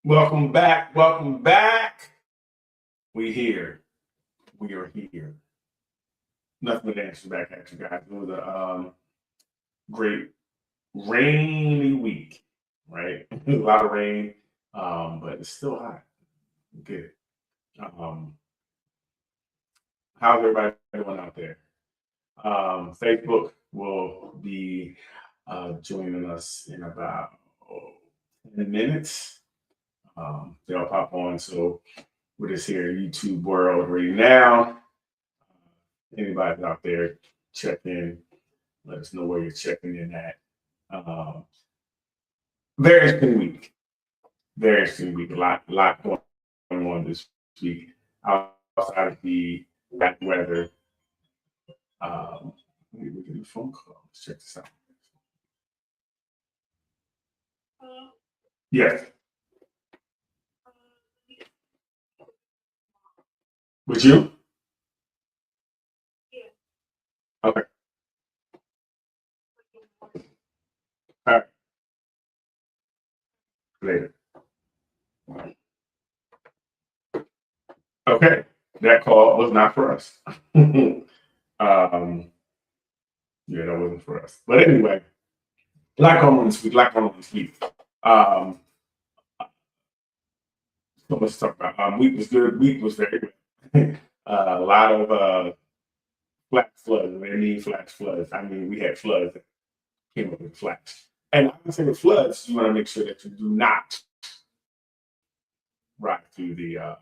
Welcome back. Welcome back. We here. We are here. Nothing but answers back at you guys. It was a great rainy week, right? A lot of rain, but it's still hot. Good. Um, how's everybody doing out there? Facebook will be joining us in about 10 minutes. They'll pop on. So we're just here in YouTube world right now. Anybody out there, check in. Let us know where you're checking in at. Very interesting week. Very interesting week. A lot going on this week. Outside of the bad weather. We're getting a phone call. Let's check this out. Yes. With you? Okay. All right. Later. Okay. That call was not for us. Yeah, that wasn't for us. But anyway, like on this week. Um, so let's talk about week was good. Week was very good. A lot of flash floods. When I mean flash floods, I mean we had floods that came up with flash. And I'm saying with floods, you want to make sure that you do not ride through the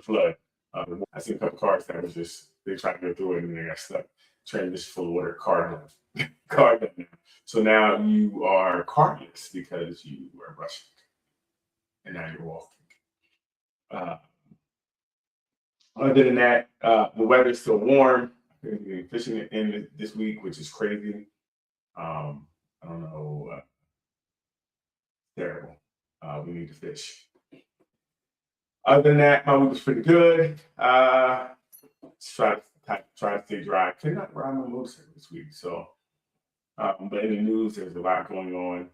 flood. I seen a couple cars that was just they tried to go through it and they got stuck. Train just full of water, car done now. So now you are carless because you were rushing, and now you're walking. Uh, Other than that, the weather's still warm. I've been fishing in this week, which is crazy. I don't know, terrible. We need to fish. Other than that, my week was pretty good. Try to stay dry. Could not ride my motorcycle this week, so. But in the news, there's a lot going on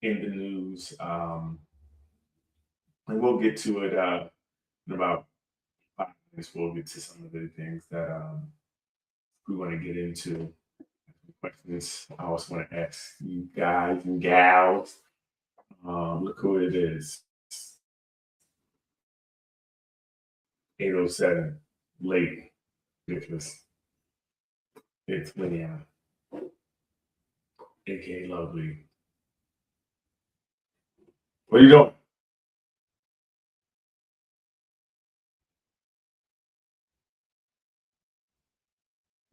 in the news, and we'll get to it in about 5 minutes. We'll get to some of the things that we want to get into. Questions I also want to ask you guys and gals. Look who it is. 8:07, late, ridiculous. It's Linnea, aka Lovely. What are you doing?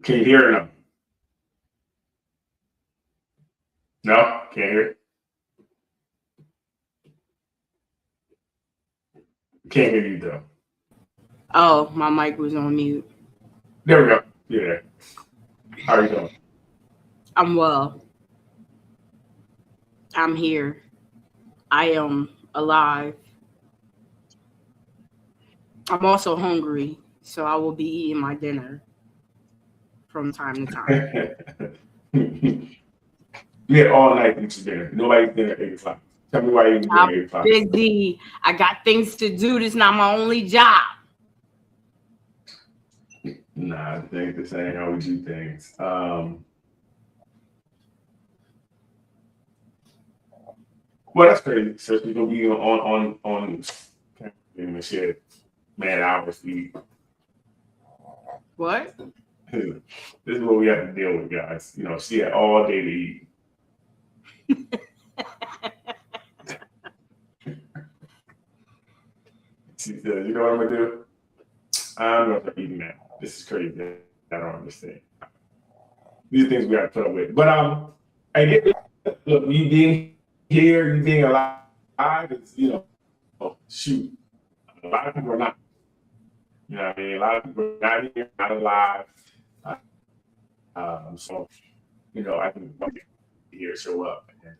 Can you hear it now? No, can't hear it. Can't hear you though. Oh, my mic was on mute. There we go. Yeah. How are you doing? I'm well. I'm here. I am alive. I'm also hungry, so I will be eating my dinner from time to time. You had all night to eat your dinner. Nobody's dinner at 8 o'clock. Tell me why you didn't dinner at 8 o'clock. Busy. I got things to do. This is not my only job. Nah, I think this ain't how we do things. Well, that's crazy. So you're gonna be on in the shed, man. Hours to eat. What? This is what we have to deal with, guys. You know, she had all day to eat. She said, "You know what I'm gonna do? I'm gonna start eating now. This is crazy. I don't understand. These are things we gotta put up with." But I get look, you being here, you being alive is shoot. A lot of people are not. You know what I mean? A lot of people are not here, not alive. So I think here show up and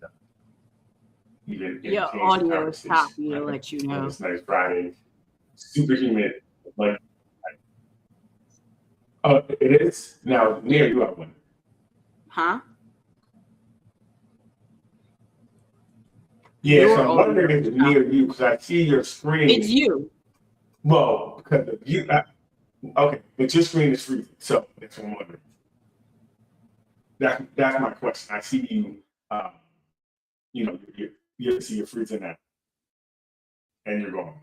even Your entertain some audio is conversation choppy to let you on know. this nice Friday. Super humid. Like, oh, it is? Now, near you, I went. Huh? Yeah, Your so I'm audio wondering if is it's choppy. near you because I see your It's screen. you. Well, because of you, okay, but your screen is freezing, so that's what I'm wondering. That's my question. I see you, you know, you see you're freezing out and you're going.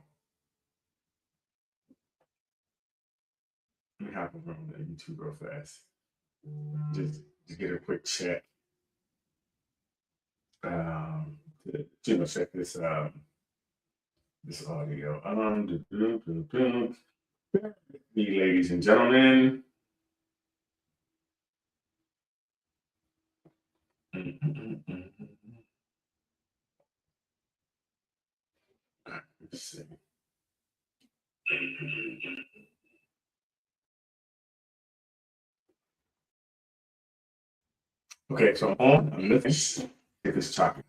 Let me hop over on the YouTube real fast. Just to get a quick check. To, check this this audio. Ladies and gentlemen. Let's see. Okay, so I'm listening. Get this choppy.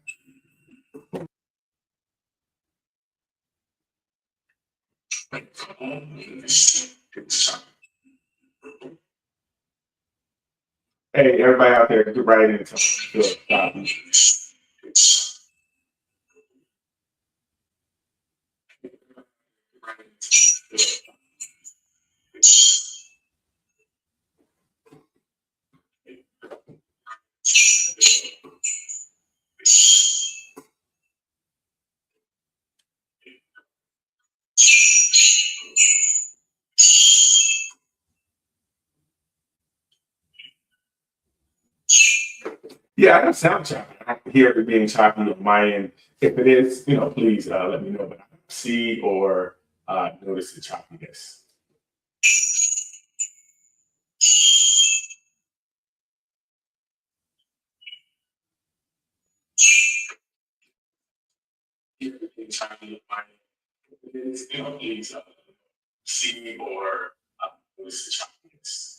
Hey, everybody out there, get right into the choppy. Yeah, I don't sound choppy. I don't hear it being choppy on my end. If it is, please let me know. But I don't see or notice the choppiness. Hear it being choppy on my end. If it is, please see or notice the choppiness.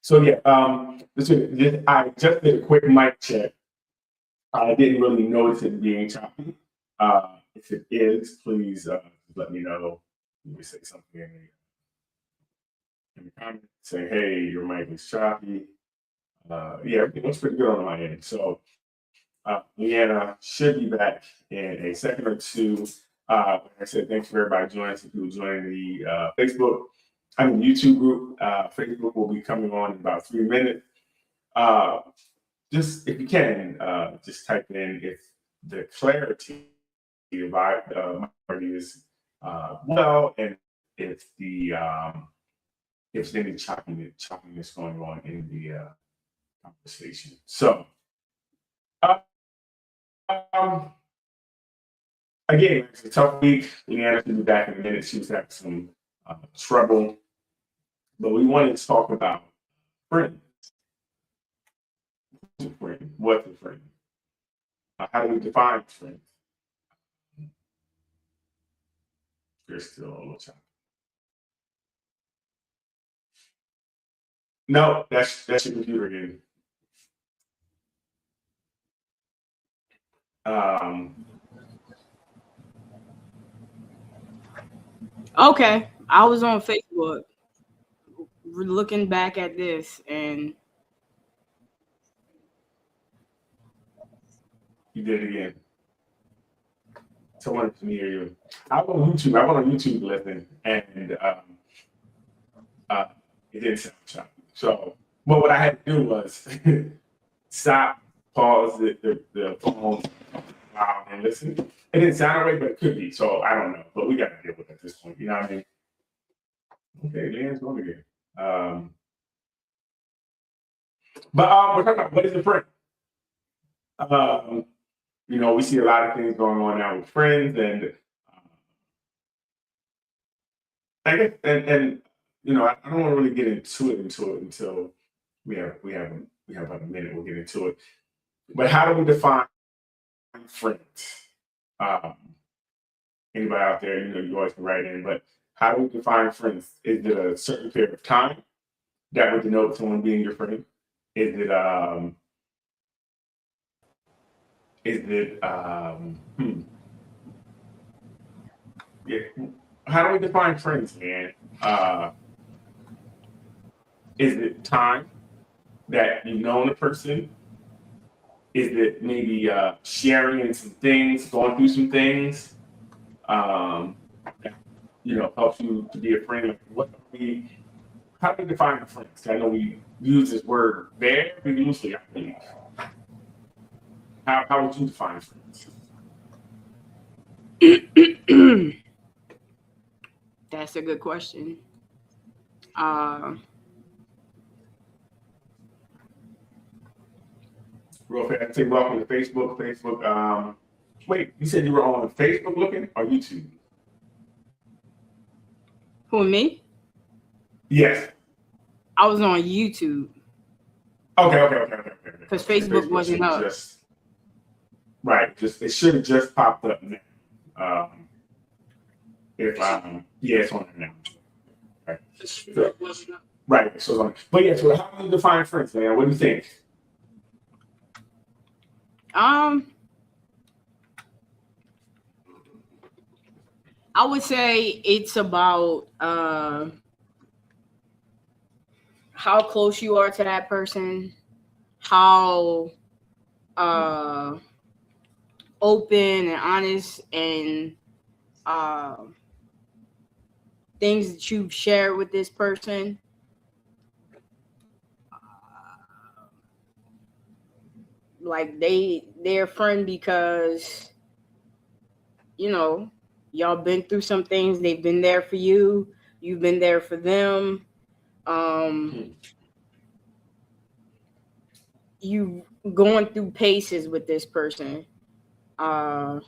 So yeah, I just did a quick mic check. I didn't really notice it being choppy. If it is, please let me know. You can say something in the comments. Say, hey, your mic is choppy. Yeah, everything looks pretty good on my end. So Leanna should be back in a second or two. Like I said, thanks for everybody joining. Some people joining the YouTube group. Facebook will be coming on in about 3 minutes. Just if you can, just type in if the clarity is well, and if if there's any choppiness going on in the conversation. So um, again, it's a tough week. Leanna will be back in a minute. She was having some trouble, but we wanted to talk about friends. What's a friend? What's a friend? How do we define friends? There's still a little choppy. No, that's your computer again. Okay. I was on Facebook looking back at this and You did it again. Someone can hear you. I went on YouTube. I went on YouTube listening, and it didn't sound choppy. So, but what I had to do was stop, pause the phone, and listen. It didn't sound right, but it could be. So I don't know. But we got to deal with it at this point. You know what I mean? Okay, Leanne's going again. But we're talking about what is a friend. We see a lot of things going on now with friends, and I guess, and I don't want to really get into it until we have about a minute. We'll get into it. But how do we define friends? Anybody out there, you always can write in, but how do we define friends? Is it a certain period of time that would denote someone being your friend? Is it yeah. How do we define friends, man? Is it time that you've known a person? Is it maybe sharing in some things, going through some things? Um, Helps you to be a friend. How do we define friends? I know we use this word very loosely, I believe. How would you define friends? That's a good question. Real fast, say welcome to Facebook. Wait, you said you were on Facebook looking or YouTube? Who, me? Yes. I was on YouTube. Okay. Because Facebook wasn't up. Right. It should have just popped up now. It's on there now. Right. Right. So how do you define friends, man? What do you think? I would say it's about how close you are to that person, how open and honest and things that you've shared with this person. Like they're a friend because y'all been through some things. They've been there for you. You've been there for them. You going through paces with this person. What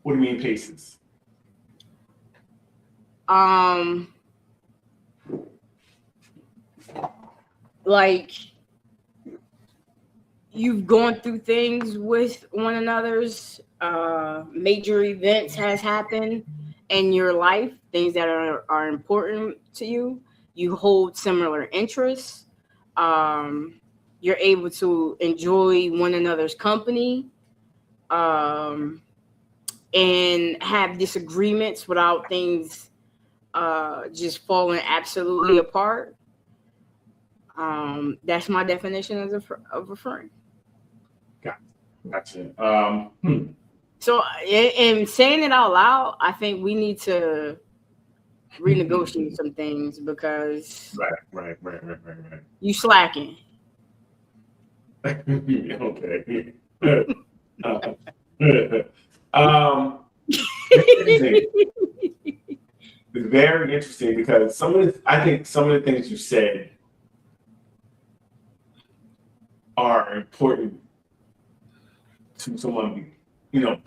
do you mean paces? Like you've gone through things with one another's. Major events has happened in your life, things that are important to you. You hold similar interests. You're able to enjoy one another's company, and have disagreements without things just falling absolutely apart. That's my definition of a friend. Gotcha. So, in saying it out loud, I think we need to renegotiate some things because right. you slacking. Okay. It's very interesting because I think some of the things you said are important to someone,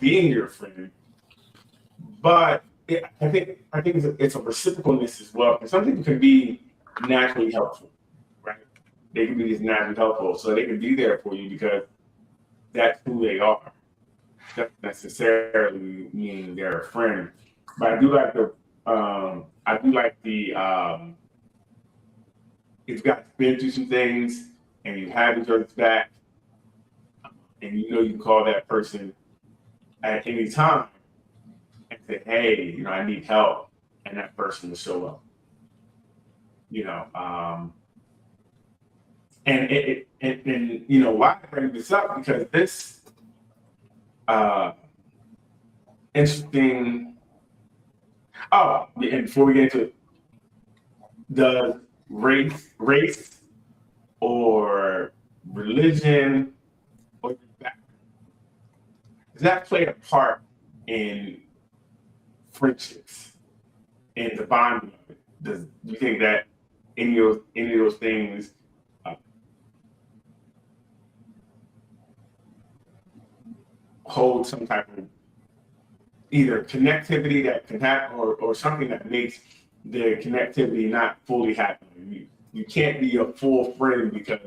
being your friend. But I think it's a reciprocalness as well. And some people can be naturally helpful, right? They can be just naturally helpful, so they can be there for you because that's who they are. Doesn't necessarily mean they're a friend. But I do like the if you guys been through some things and you have each other's back, and you can call that person at any time and say, hey, I need help, and that person will show up. And why I bring this up, because this interesting. Oh, and before we get into it, does race or religion or does that play a part in friendships and the bonding of it? Do you think that any of those things hold some type of either connectivity that can happen or something that makes the connectivity not fully happen? You can't be a full friend because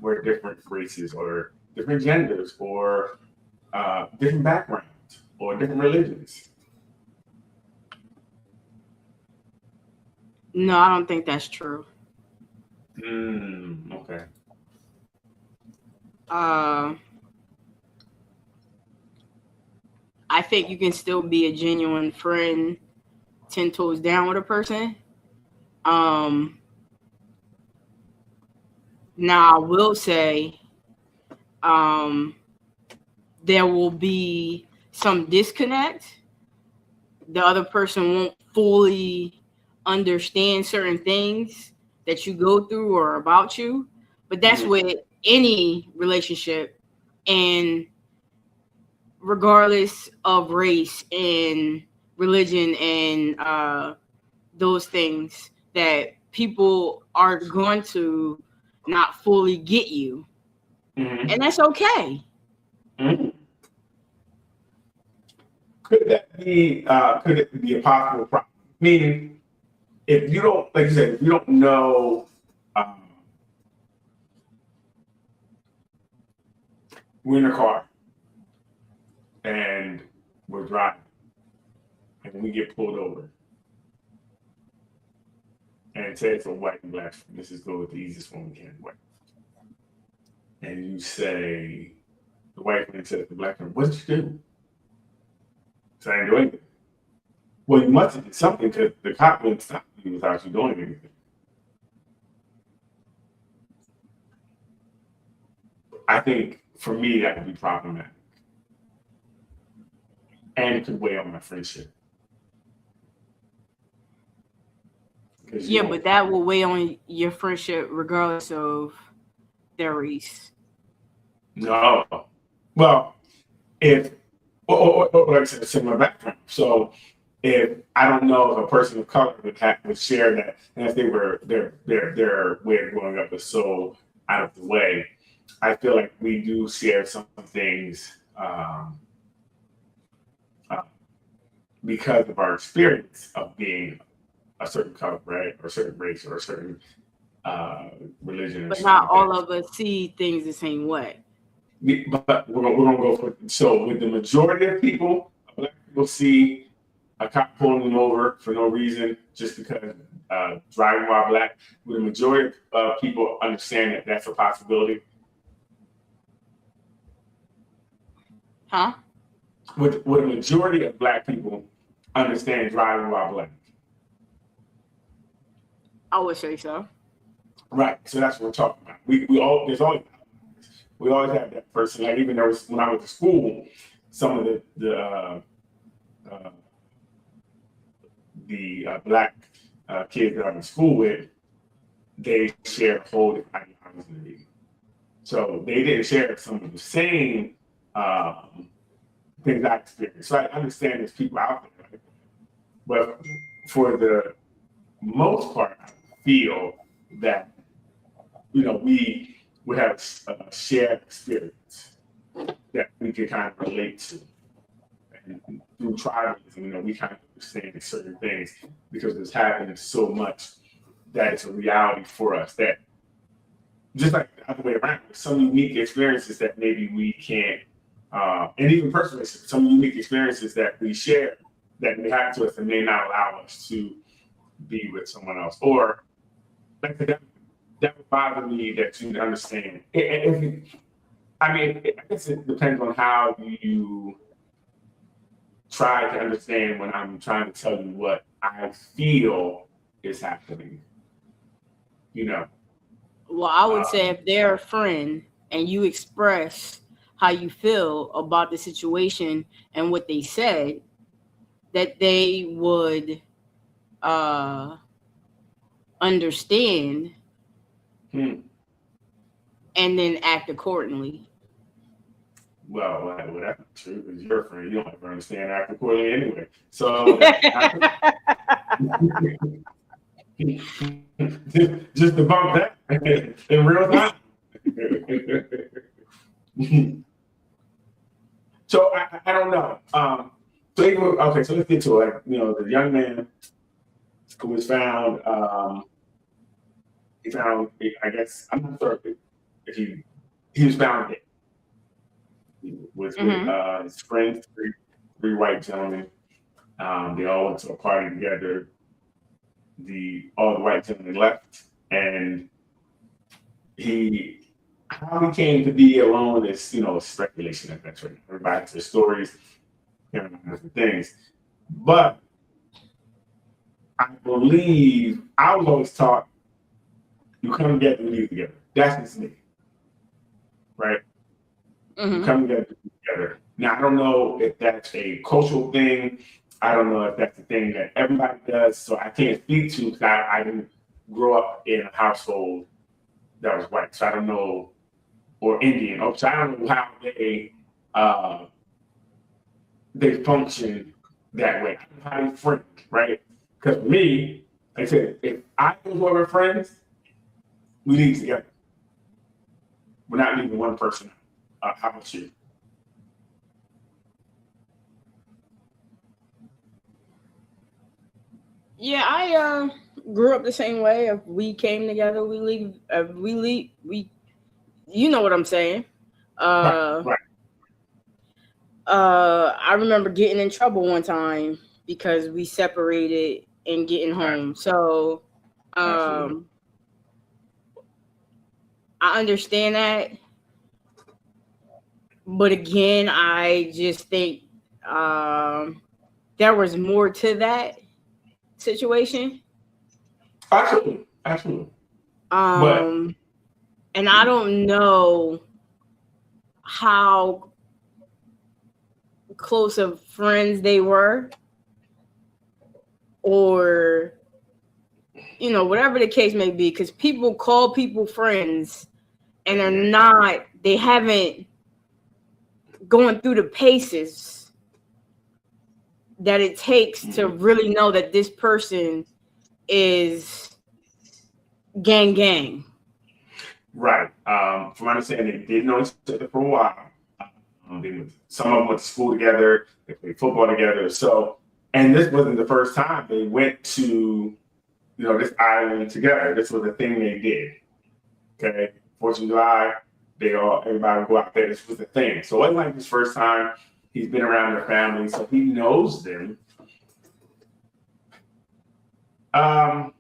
we're different races or different genders or different backgrounds or different religions. No, I don't think that's true. Okay. I think you can still be a genuine friend 10 toes down with a person. Now I will say there will be some disconnect. The other person won't fully understand certain things that you go through or about you. But that's with any relationship, and regardless of race and religion and those things, that people are going to not fully get you. And that's okay. Could that be? Could it be a possible problem? Meaning, if you don't, like you said, if you don't know, we're in a car and we're driving, and we get pulled over, and say it's a white and black. This is go with the easiest one we can. White. And you say, the white man said to the black man, "What did you do?" So I didn't do anything. Well, you must have did something because the cop wouldn't stop you without you doing anything. I think for me that would be problematic, and it could weigh on my friendship. Yeah, but that will weigh on your friendship regardless of their race. No. Well, if or like I said, similar background. So if I don't know if a person of color would share that, and if they were their way of growing up was so out of the way, I feel like we do share some things because of our experience of being a certain color, right, or a certain race, or a certain religion. But not all of us see things the same way. But we're gonna go for so with the majority of people, black people see a cop pulling them over for no reason just because driving while black. With the majority of people understand that that's a possibility. Huh? With the majority of black people understand driving while black. I would say so. Right. So that's what we're talking about. We always have that person. Like even there was when I went to school, some of the black kids that I'm in school with, they share whole different ideologies. So they didn't share some of the same things I experienced. So I understand there's people out there, right? But for the most part, I feel that we would have a shared experience that we could kind of relate to. And through tribalism, we kind of understand certain things because it's happening so much that it's a reality for us that just like the other way around, some unique experiences that maybe we can't, and even personally, some unique experiences that we share that may happen to us and may not allow us to be with someone else. Or like that would bother me that you understand. I guess it depends on how you try to understand when I'm trying to tell you what I feel is happening. Well, I would say if they're a friend and you express how you feel about the situation and what they said, that they would understand and then act accordingly. Well, that's true because you're a friend. You don't ever understand act accordingly anyway. So just to bump that in real time. So I don't know. So let's get to it. The young man who was found. He found. I guess I'm not sure if he was found dead. He was with Mm-hmm. his friends, three white gentlemen. They all went to a party together. All the white gentlemen left, and he how he came to be alone is speculation at that rate. Everybody has their stories, different things, but I believe I was always taught you come together and leave together. That's just me, right? You Mm-hmm. come together. Now I don't know if that's a cultural thing. I don't know if that's a thing that everybody does. So I can't speak to because I didn't grow up in a household that was white. So I don't know, or Indian. So I don't know how uh, they function that way. How they friend, right? Because for me, like I said, if I and we're friends, we leave together. We're not leaving one person out. How about you? Yeah, I grew up the same way. If we came together, we leave. We leave. We, you know what I'm saying. Right, Uh, right, I remember getting in trouble one time because we separated and getting home. So, absolutely. um, I understand that, but again, I just think there was more to that situation. Absolutely, absolutely. But Um, and I don't know how close of friends they were, or whatever the case may be, because people call people friends and they haven't gone through the paces that it takes to mhm, really know that this person is gang. right. From my understanding, they did know each other for a while. Some of them went to school together. They played football together. So, and this wasn't the first time they went to this island together. This was a thing they did. Okay, 4th of July, everybody would go out there. This was the thing. So it wasn't like his first time. He's been around their family, so he knows them. Um,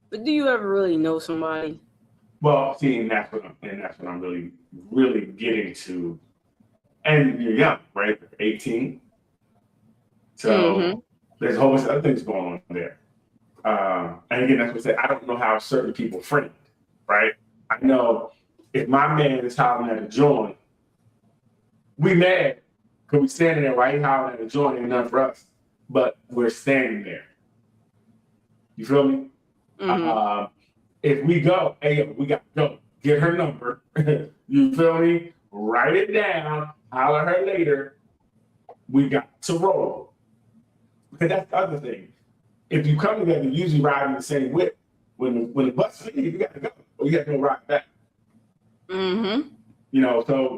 But do you ever really know somebody? well, see, and that's what I'm really, really getting to. And you're young, right? 18. So Mm-hmm. there's a whole bunch of other things going on there. And again, that's what I said. I don't know how certain people friend, right? I know if my man is hollering at a joint, we mad because we standing there right hollering at a joint ain't nothing for us, but we're standing there. You feel me? Mm-hmm. Uh, if we go, hey, we got to go. Get her number. You feel me? Write it down. Holler her later. We got to roll. Because that's the other thing. If you come together, you usually ride in the same whip. When the bus leaves, you got to go. Or you got to go ride back. Mm-hmm. So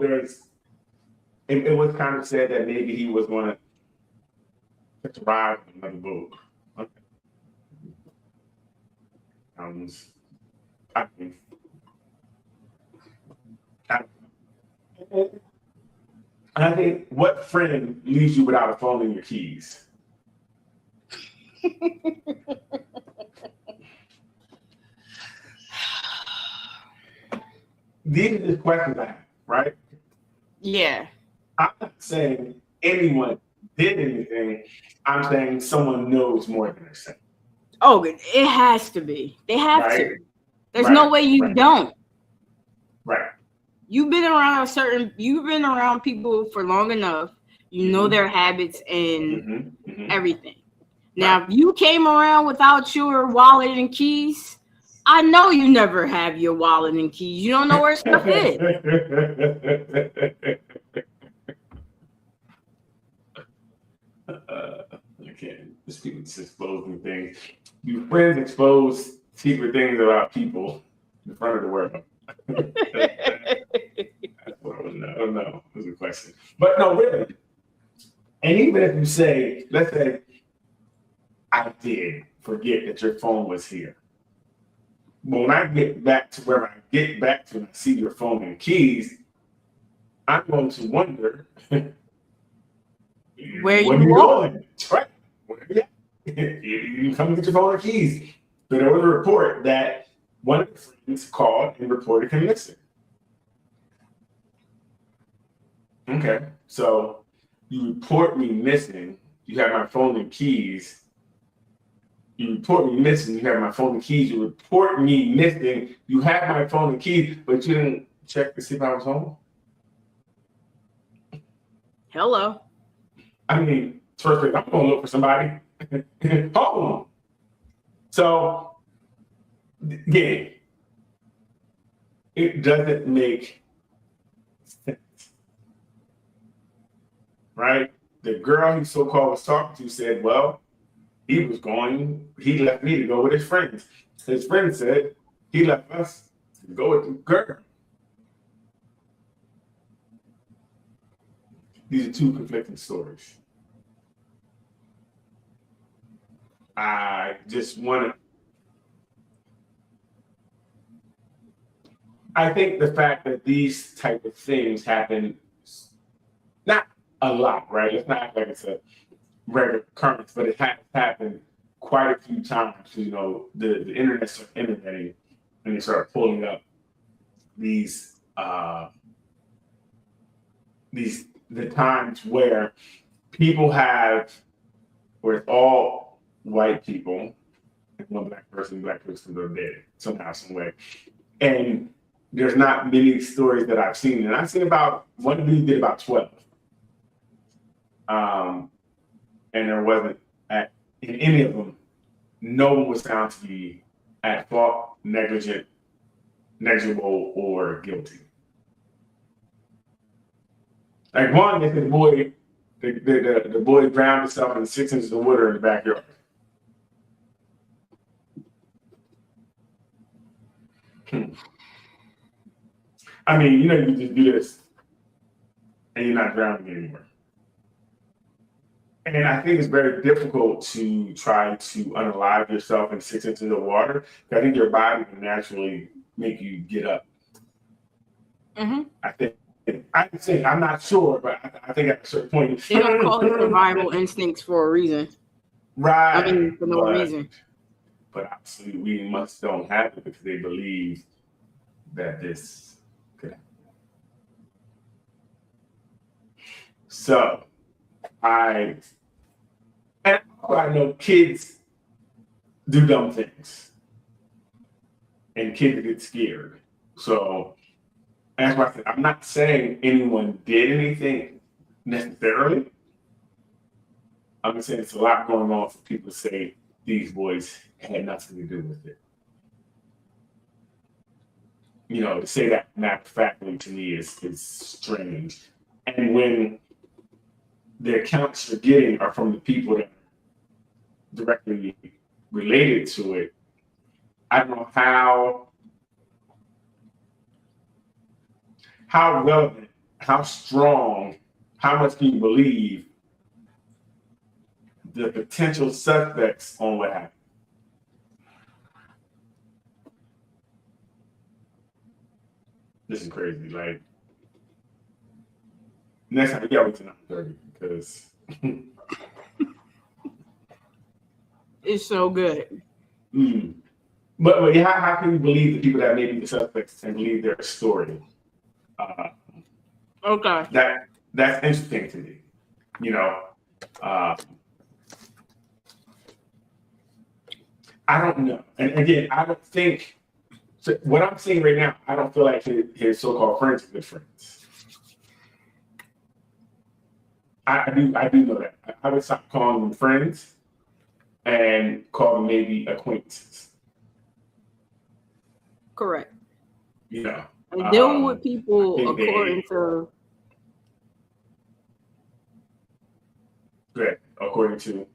it was kind of said that maybe he was going to ride with another boat. Okay. I mean, I, I think what friend leaves you without a phone and your keys? These are the questions I have, right? Yeah. I'm not saying anyone did anything. I'm saying someone knows more than they're saying. Oh, it has to be. They have Right? to. There's no Right. way you Right. don't. Right. You've been around people for long enough. You know Mm-hmm. their habits and Mm-hmm. Mm-hmm. everything. Right. Now, if you came around without your wallet and keys, I know you never have your wallet and keys. You don't know where stuff is. I can't. Just people just exposing things. Your friends expose secret things about people in front of the world. That's what I don't know. I don't know. That's a question. But no, really. And even if you say, let's say, I did forget that your phone was here. But when I get back to where I get back to and see your phone and keys, I'm going to wonder Where what you you are. doing? Right. You come get your phone or keys. So there was a report that one of the friends called and reported him missing. Okay, so you report me missing. You have my phone and keys. You report me missing. You have my phone and keys. You report me missing. You have my phone and keys, but you didn't check to see if I was home. Hello. I mean, first thing, I'm gonna look for somebody home. So again, it doesn't make sense, right? The girl he so-called was talking to said, well, he left me to go with his friends. His friend said he left us to go with the girl. These are two conflicting stories. I just want to. I think the fact that these type of things happen, not a lot, right? It's not like it's a regular occurrence, but it has happened quite a few times. You know, the internet started innovating and they started pulling up these the times where people have where it's all white people and one black person are dead somehow, some way. And there's not many stories that I've seen. And I've seen about one dude did about 12. And there wasn't in any of them, no one was found to be at fault, negligent, negligible, or guilty. Like one, they said the boy drowned himself in 6 inches of water in the backyard. I mean, you know, you just do this and you're not drowning anymore. And I think it's very difficult to try to unalive yourself in 6 inches of water. I think your body can naturally make you get up. Mm-hmm. I think I'm not sure, but I think at a certain point they don't call it survival instincts for a reason. Right. I mean, for no reason. But obviously, we must don't have it because they believe that this could happen. So I know kids do dumb things, and kids get scared. So that's why I said I'm not saying anyone did anything necessarily. I'm just saying it's a lot going on for people to say these boys had nothing to do with it. You know, to say that matter of factly to me is strange. And when the accounts you're getting are from the people that are directly related to it, I don't know how relevant, how strong, how much do you believe the potential suspects on what happened? This is crazy. Like, next time, yeah, wait till 9:30 because it's so good. But yeah, how can you believe the people that may be the suspects and believe their story? Okay. That's interesting to me. You know, I don't know. And again, I don't think so what I'm seeing right now, I don't feel like his so-called friends are good friends. I do know that. I would stop calling them friends and call them maybe acquaintances. Correct. You know. And deal with people according to. Good. According to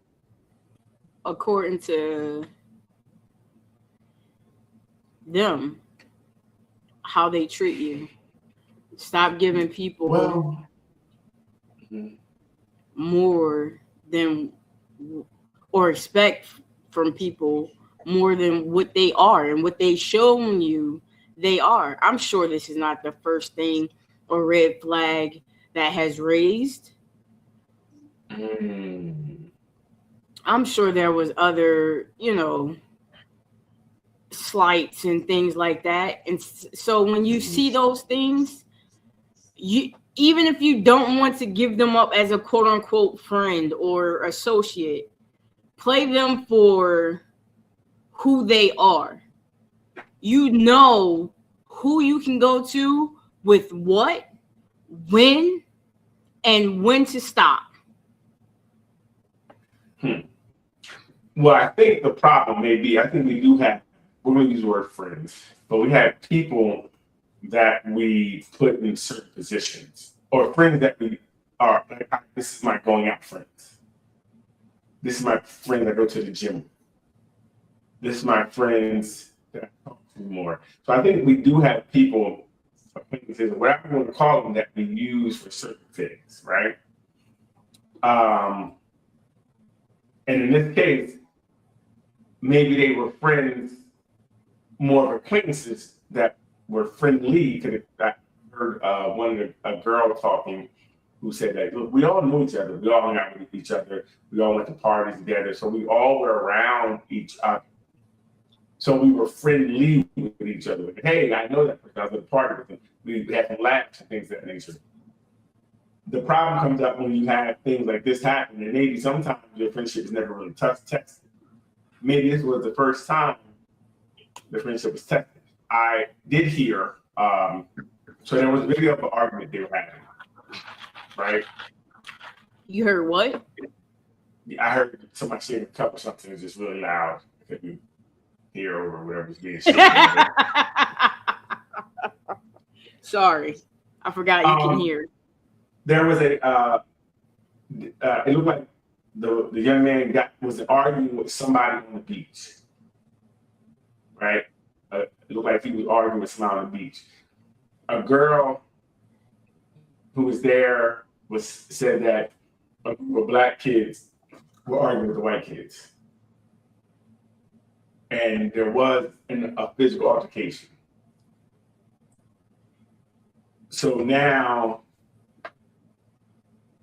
them, how they treat you. Stop giving people more than, or expect from people more than what they are and what they shown you they are. I'm sure this is not the first thing or red flag that has raised. I'm sure there was other, slights and things like that. And so when you see those things, you, even if you don't want to give them up as a quote unquote friend or associate, play them for who they are. You know who you can go to with what, when, and when to stop. Well, I think the problem may be, I think we do have, we're going to use the word friends, but we have people that we put in certain positions, or friends that we are, like, this is my going out friends. This is my friend that go to the gym. This is my friends that I talk to more. So I think we do have people, acquaintances, whatever you want to call them, that we use for certain things, right? And in this case, maybe they were friends, more of acquaintances that were friendly. Because I heard a girl talking who said that, look, we all knew each other. We all hung out with each other. We all went to parties together. So we all were around each other. So we were friendly with each other. Like, hey, I know that person. I was at a party with them. We had some laughs and things of that nature. The problem comes up when you have things like this happen, and maybe sometimes your friendship is never really tested. Maybe this was the first time the friendship was tested. I did hear, so there was a video of an argument they were having, right? You heard what? I heard somebody shaking a cup or something is just really loud. I couldn't hear or whatever's being shaken. Sorry, I forgot you can hear. There was it looked like the young man was arguing with somebody on the beach, right? It looked like he was arguing with somebody on the beach. A girl who was there said that a group of black kids were arguing with the white kids, and there was a physical altercation. So now,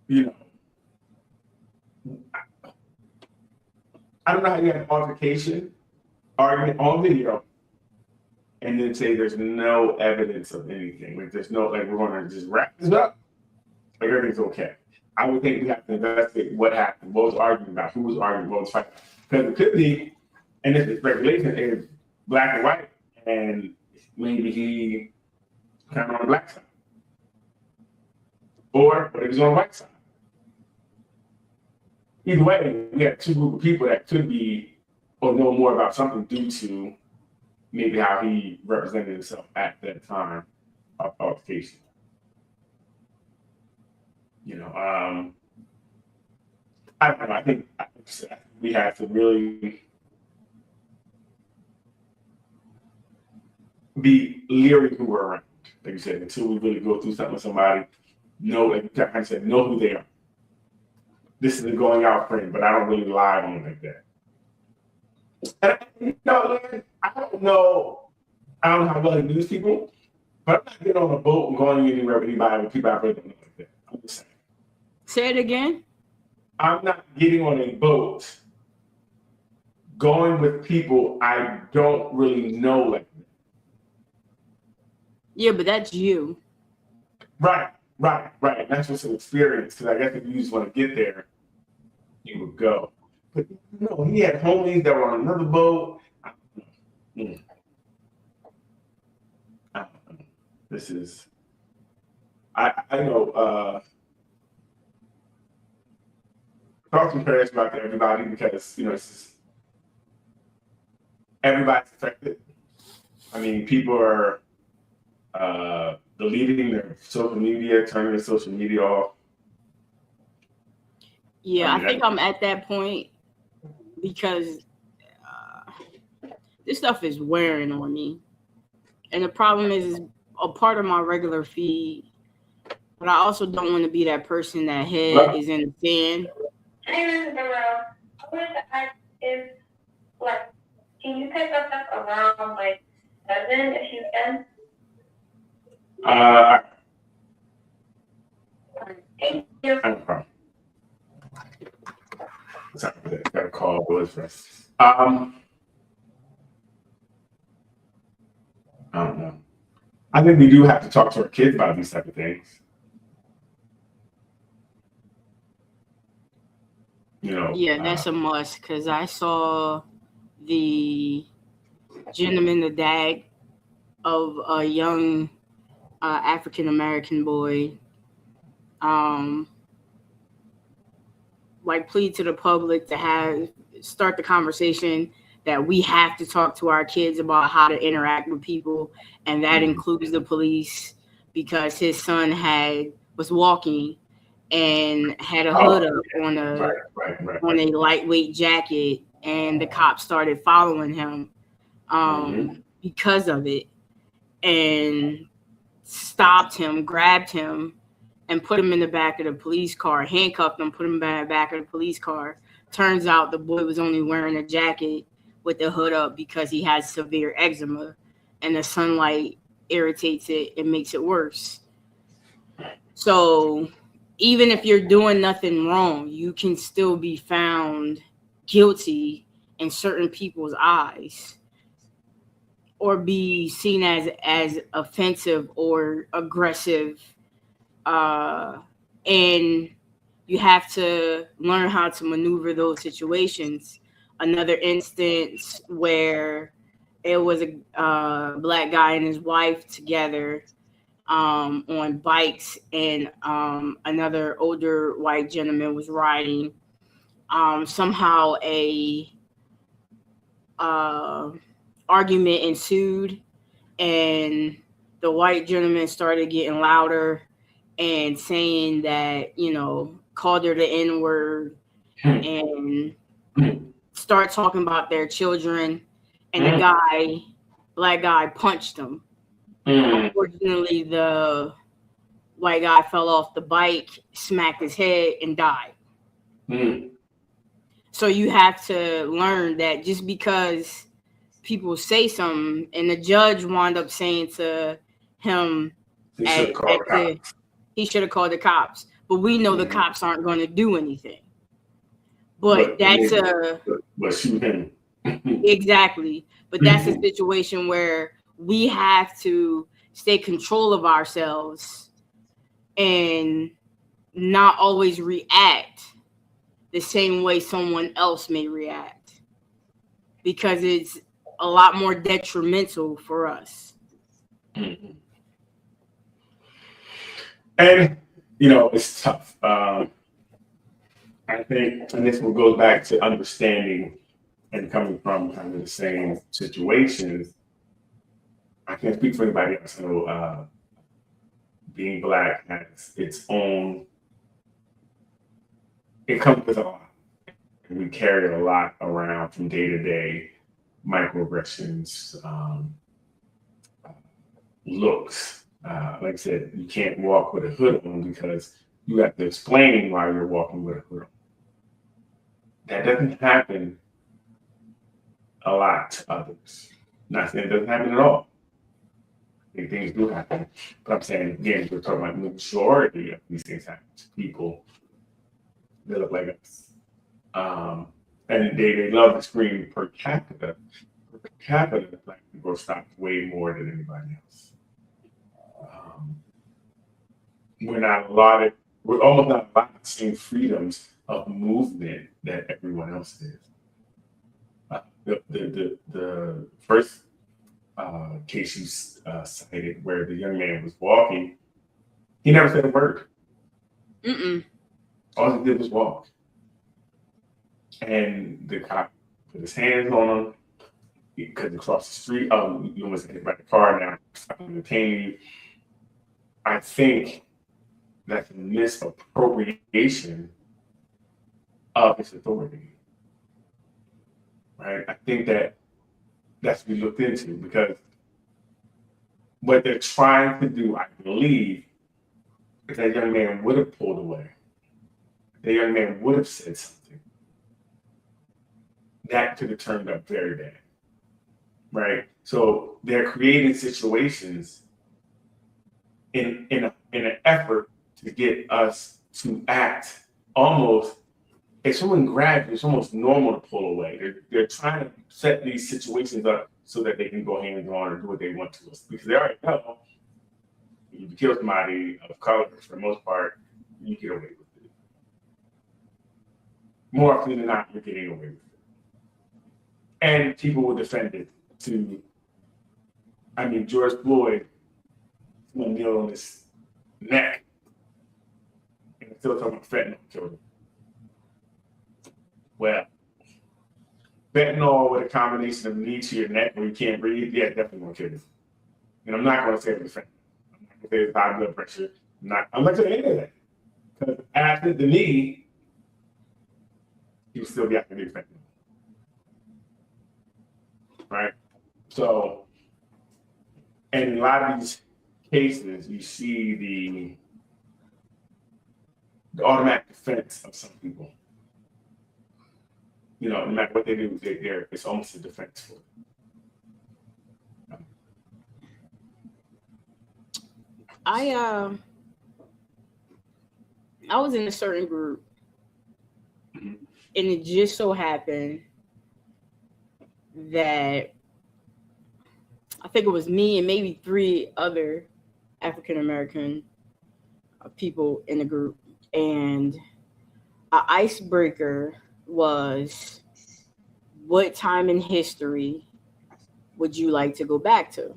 I don't know how you have an altercation, argument on video, and then say there's no evidence of anything. Like there's no, like we're going to just wrap this up. Like everything's okay. I would think we have to investigate what happened, what was arguing about, who was arguing, what was fighting. Because it could be, and this is regulation, is black and white, and maybe he kind of on the black side. Or what if he's on the white side? Either way, we have two groups of people that could be or know more about something due to maybe how he represented himself at that time of altercation. I don't know. I think we have to really be leery who we're around. Like you said, until we really go through something with somebody, like I said, know who they are. This is a going out friend, but I don't really lie on them like that. And I don't know how well he knows people, but I'm not getting on a boat and going anywhere with anybody with people I really don't know like that. I'm just saying. Say it again. I'm not getting on a boat going with people I don't really know like that. Yeah, but that's you. Right. That's just an experience, because I guess if you just want to get there, you would go. But no, he had homies that were on another boat. I don't know. This is, I know, talk to parents about that, everybody, because, it's just, everybody's affected. I mean, people are deleting their social media, turning their social media off. Yeah, I think I'm at that point because this stuff is wearing on me. And the problem is a part of my regular feed, but I also don't want to be that person that head is in the sand. Hey, Mrs. Burrell, I wanted to ask if, can you pick us up around 7 if you can? Thank you. No problem. Sorry for that. Got a call. I don't know. I think we do have to talk to our kids about these type of things. Yeah, that's a must because I saw the gentleman, the dad of a young African American boy, like plead to the public to start the conversation that we have to talk to our kids about how to interact with people, and that includes the police, because his son was walking and had a hood up on a lightweight jacket, and the cops started following him because of it, and stopped him, grabbed him, and put him in the back of the police car, handcuffed him, put him in the back of the police car. Turns out the boy was only wearing a jacket with the hood up because he has severe eczema, and the sunlight irritates it and makes it worse. So even if you're doing nothing wrong, you can still be found guilty in certain people's eyes, or be seen as offensive or aggressive. And you have to learn how to maneuver those situations. Another instance where it was a black guy and his wife together on bikes, and another older white gentleman was riding. Somehow a argument ensued, and the white gentleman started getting louder and saying that, called her the N-word, and start talking about their children. And the black guy punched him. Unfortunately, the white guy fell off the bike, smacked his head, and died. So you have to learn that just because people say something, and the judge wound up saying to him, he should have called the cops. But we know the cops aren't going to do anything. But shoot him. Exactly. But that's a situation where we have to stay control of ourselves and not always react the same way someone else may react, because it's a lot more detrimental for us. And, it's tough. I think, and this one goes back to understanding and coming from kind of the same situations. I can't speak for anybody else. Being Black has its own, it comes with a lot. And we carry a lot around from day to day, microaggressions, looks. Like I said, you can't walk with a hood on because you have to explain why you're walking with a hood on. That doesn't happen a lot to others. Not saying it doesn't happen at all. I think things do happen. But I'm saying, again, we're talking about the majority of these things happen to people that look like us. And they love to scream per capita. Per capita, Black people are stopped way more than anybody else. We're almost not allotted the same freedoms of movement that everyone else is. The first case you cited, where the young man was walking, he never said a word. All he did was walk. And the cop put his hands on him. He couldn't cross the street. You almost hit by the car now. I'm detaining you. I think that's a misappropriation of his authority. Right? I think that's to be looked into, because what they're trying to do, I believe, is that young man would have pulled away. The young man would have said something. That could have turned up very bad. Right? So they're creating situations in an effort to get us to act almost. If someone grabs you, it's almost normal to pull away. They're trying to set these situations up so that they can go hands on or do what they want to us because they already know if you kill somebody of color, for the most part, you get away with it. More often than not, you're getting away with it. And people will defend it to, I mean, George Floyd, someone kneel on his neck, and still talking about fentanyl killed him. Well, fentanyl with a combination of knee to your neck where you can't breathe, yeah, definitely gonna kill you. And I'm not gonna say it was fentanyl. I'm not gonna say it's high blood pressure. I'm not saying any of that. Because after the knee, he would still be out there fentanyl. Right? So, and in a lot of these cases, you see the automatic defense of some people. You know, no matter what they do, it's almost a defense for them. I was in a certain group, Mhm. and it just so happened that I think it was me and maybe 3 other African American people in the group, and an icebreaker was, what time in history would you like to go back to?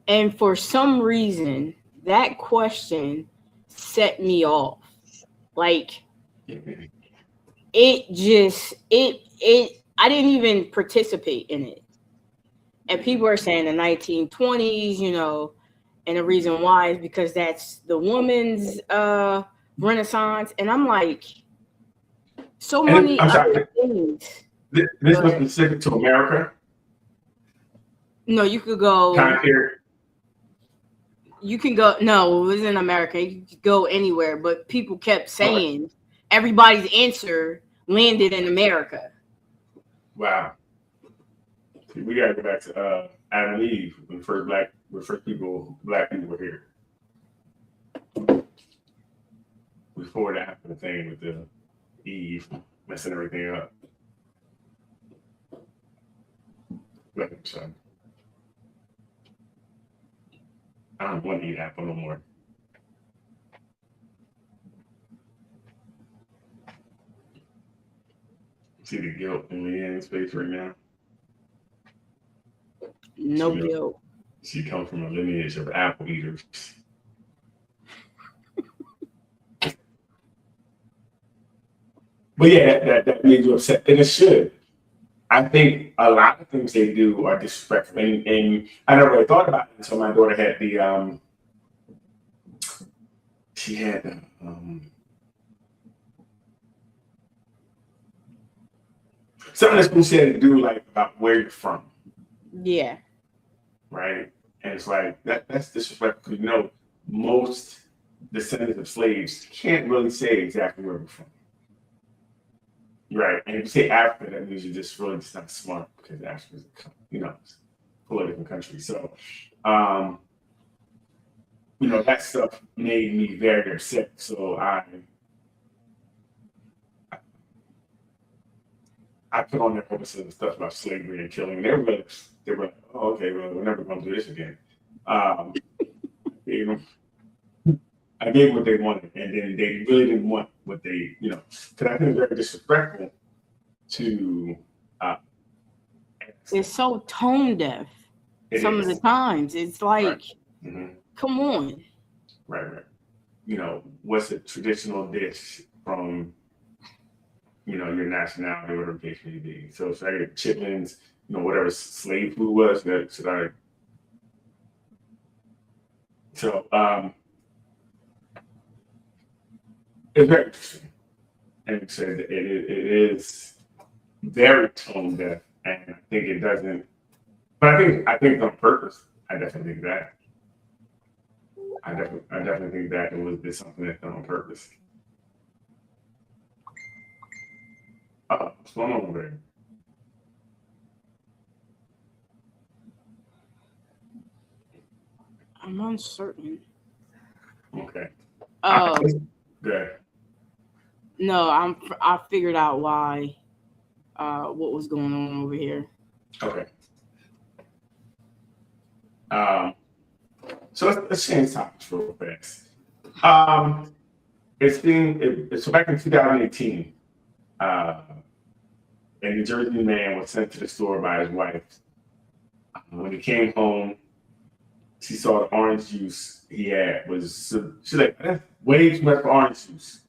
And for some reason, that question set me off. Like, it just, I didn't even participate in it. And people are saying the 1920s, you know, and the reason why is because that's the woman's renaissance. And I'm like, so many other things. This was specific to America? No, you could go. Time period? You can go. No, it was in America. You could go anywhere, but people kept saying everybody's answer landed in America. Wow. We gotta go back to Adam and Eve when black people were here. Before that happened, thing with the Eve messing everything up. So, I don't want to eat apple no more. See the guilt in Leanne's face right now? No guilt. She comes from a lineage of apple eaters. But yeah, that made you upset, and it should. I think a lot of things they do are disrespectful, and I never really thought about it until my daughter had she had something that's been said to do like about where you're from. Yeah. Right, and it's like that's disrespectful because, you know, most descendants of slaves can't really say exactly where we're from. Right, and if you say Africa, that means you're just really just not smart because Africa's, you know, full of different countries. So, you know, that stuff made me very upset. So I put on there all this stuff about slavery and killing, and they were like, oh, okay, well, we're never going to do this again. You know, I gave what they wanted, and then they really didn't want what they, you know, because I think it's very disrespectful to. It's so tone deaf. Some of the times, it's like, come on. Right. You know, what's a traditional dish from, you know, your nationality, whatever the case may be. So it's like chitlins, you know, whatever slave food was. It's very interesting. And it said it is very tone deaf, and I think it doesn't. But I think it's on purpose. I definitely think that. I definitely think that it was something that's done on purpose. What's going on over there? I'm uncertain. Okay. Oh Good. no, I figured out why. What was going on over here? Okay. Um, so let's change topics real fast. So back in 2018, a New Jersey man was sent to the store by his wife. When he came home, she saw the orange juice he had she's like, that's way too much for orange juice.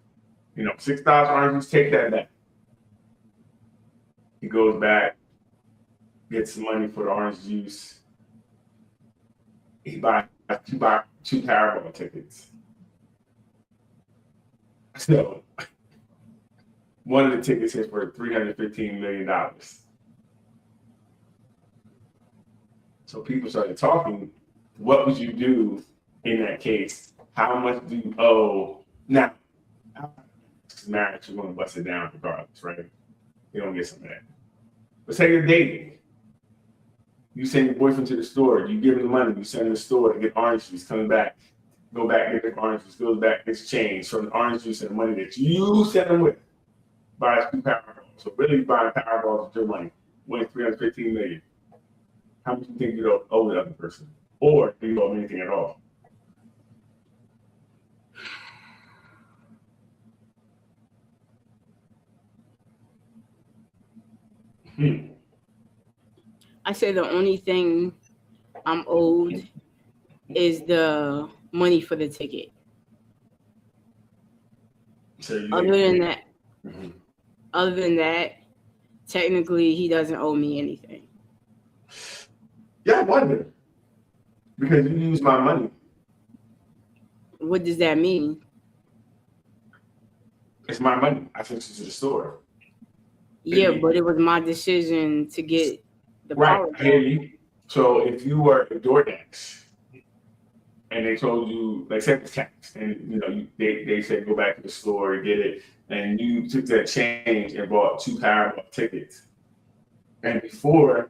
$6 orange juice, take that back. He goes back, gets some money for the orange juice. He buys two Powerball tickets. So one of the tickets is for $315 million. So people started talking, what would you do in that case? How much do you owe? Now, marriage is going to bust it down regardless, right? You don't get some of that. But say you're dating. You send your boyfriend to the store, you give him the money, you send him to the store to get orange juice, coming back, go back, get the orange juice, goes back, gets change from the orange juice and the money that you sent him with. Buys 2 Powerballs. So really buying Powerballs with your money, winning $315 million. How much do you think you owe the other person? Or do you owe anything at all? I say the only thing I'm owed is the money for the ticket. So other than that, technically he doesn't owe me anything. Yeah, I wonder. Because you use my money. What does that mean? It's my money. I sent you to the store. Yeah, but it was my decision to get the Right, Powerball. I hear you. So if you were a DoorDash and they told you, like, say it's tax, and they said go back to the store and get it, and you took that change and bought 2 Powerball tickets, and before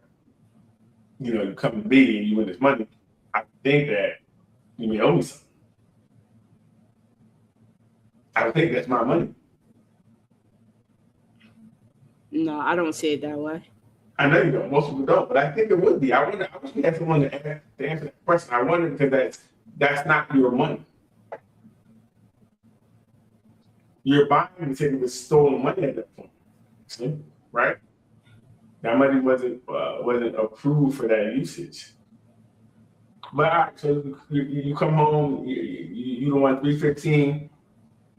you come to me and you win this money, I think that you may owe me something. I think that's my money. No, I don't see it that way. I know you don't. Most people don't, but I think it would be. I wish we had someone to answer that question. I wonder because that's not your money. You're buying the ticket with stolen money at that point, right? That money wasn't approved for that usage. But all right, so you come home, you don't want $315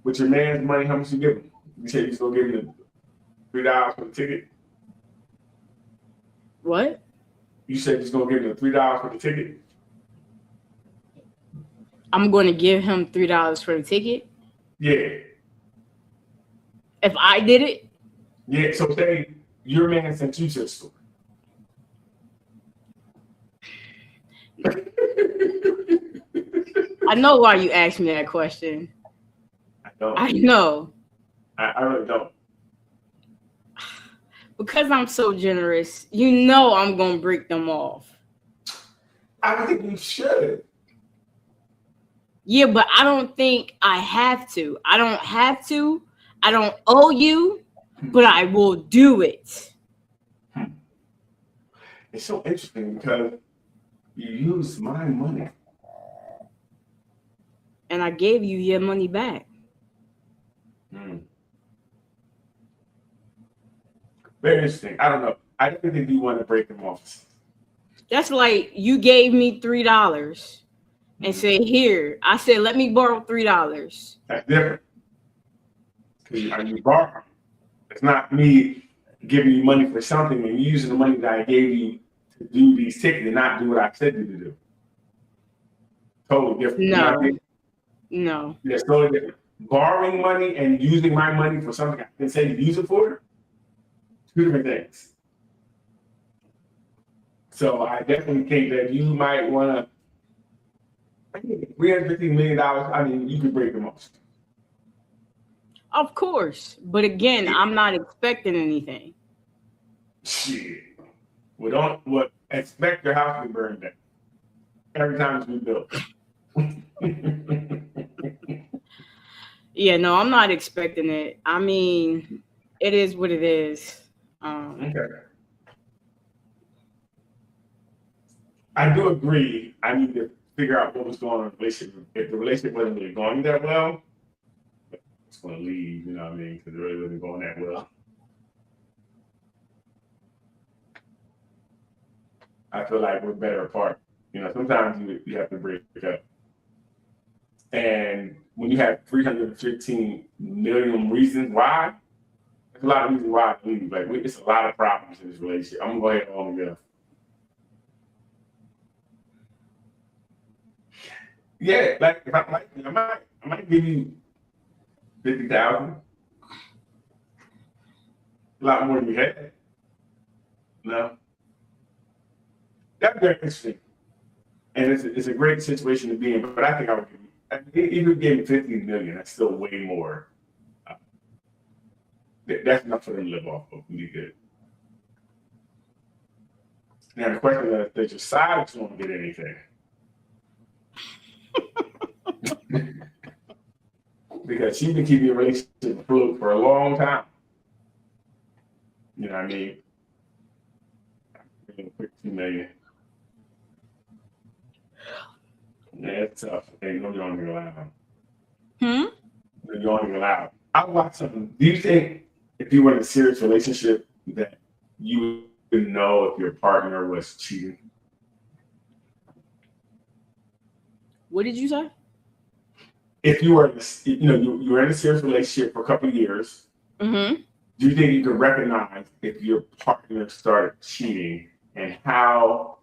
with your man's money. How much you give him? You said you're gonna give him $3 for the ticket. What? You said you're gonna give him $3 for the ticket. I'm going to give him $3 for the ticket? Yeah. If I did it? Yeah. So say your man sent you to the store. I know why you asked me that question. I don't. I know. I really don't. Because I'm so generous, I'm going to break them off. I don't think you should. Yeah, but I don't think I have to. I don't have to. I don't owe you, but I will do it. It's so interesting because you use my money. And I gave you your money back. Very interesting. I don't know. I don't think you want to break them off. That's like you gave me $3 and said, here. I said, let me borrow $3. That's different. Because you borrow. It's not me giving you money for something and you using the money that I gave you to do these tickets and not do what I said you to do. Totally different. No. It's totally different. Borrowing money and using my money for something I didn't say to use it for, 2 different things. So I definitely think that you might want to, $350 million, I mean, you can break them off. Of course. But again, I'm not expecting anything. Shit. Expect your house to burn down every time it's rebuilt. Yeah, no, I'm not expecting it. I mean, it is what it is. Okay. I do agree. I need to figure out what was going on in the relationship. If the relationship wasn't really going that well, it's going to leave, you know what I mean? Because it really wasn't going that well. I feel like we're better apart. You know, sometimes you have to break up. And when you have 315 million reasons why, there's a lot of reasons why I leave. Like, it's a lot of problems in this relationship. I'm going to go ahead and go. Yeah, like if I like, I might give you 50,000. A lot more than you had. No, that's very interesting, and it's a great situation to be in. But I think I would give you, even if you gave me 15 million, that's still way more. That's enough for them to live off of. Be good. Now the question is, does your side just want to get anything? Because she's been keeping your relationship afloat for a long time. You know what I mean? 15 million. Yeah, it's tough. Hey, no, you aren't allowed. No, you aren't allowed. I'll watch something. Do you think if you were in a serious relationship that you would know if your partner was cheating? What did you say? If you were, you were in a serious relationship for a couple of years, Mm-hmm. do you think you could recognize if your partner started cheating, and how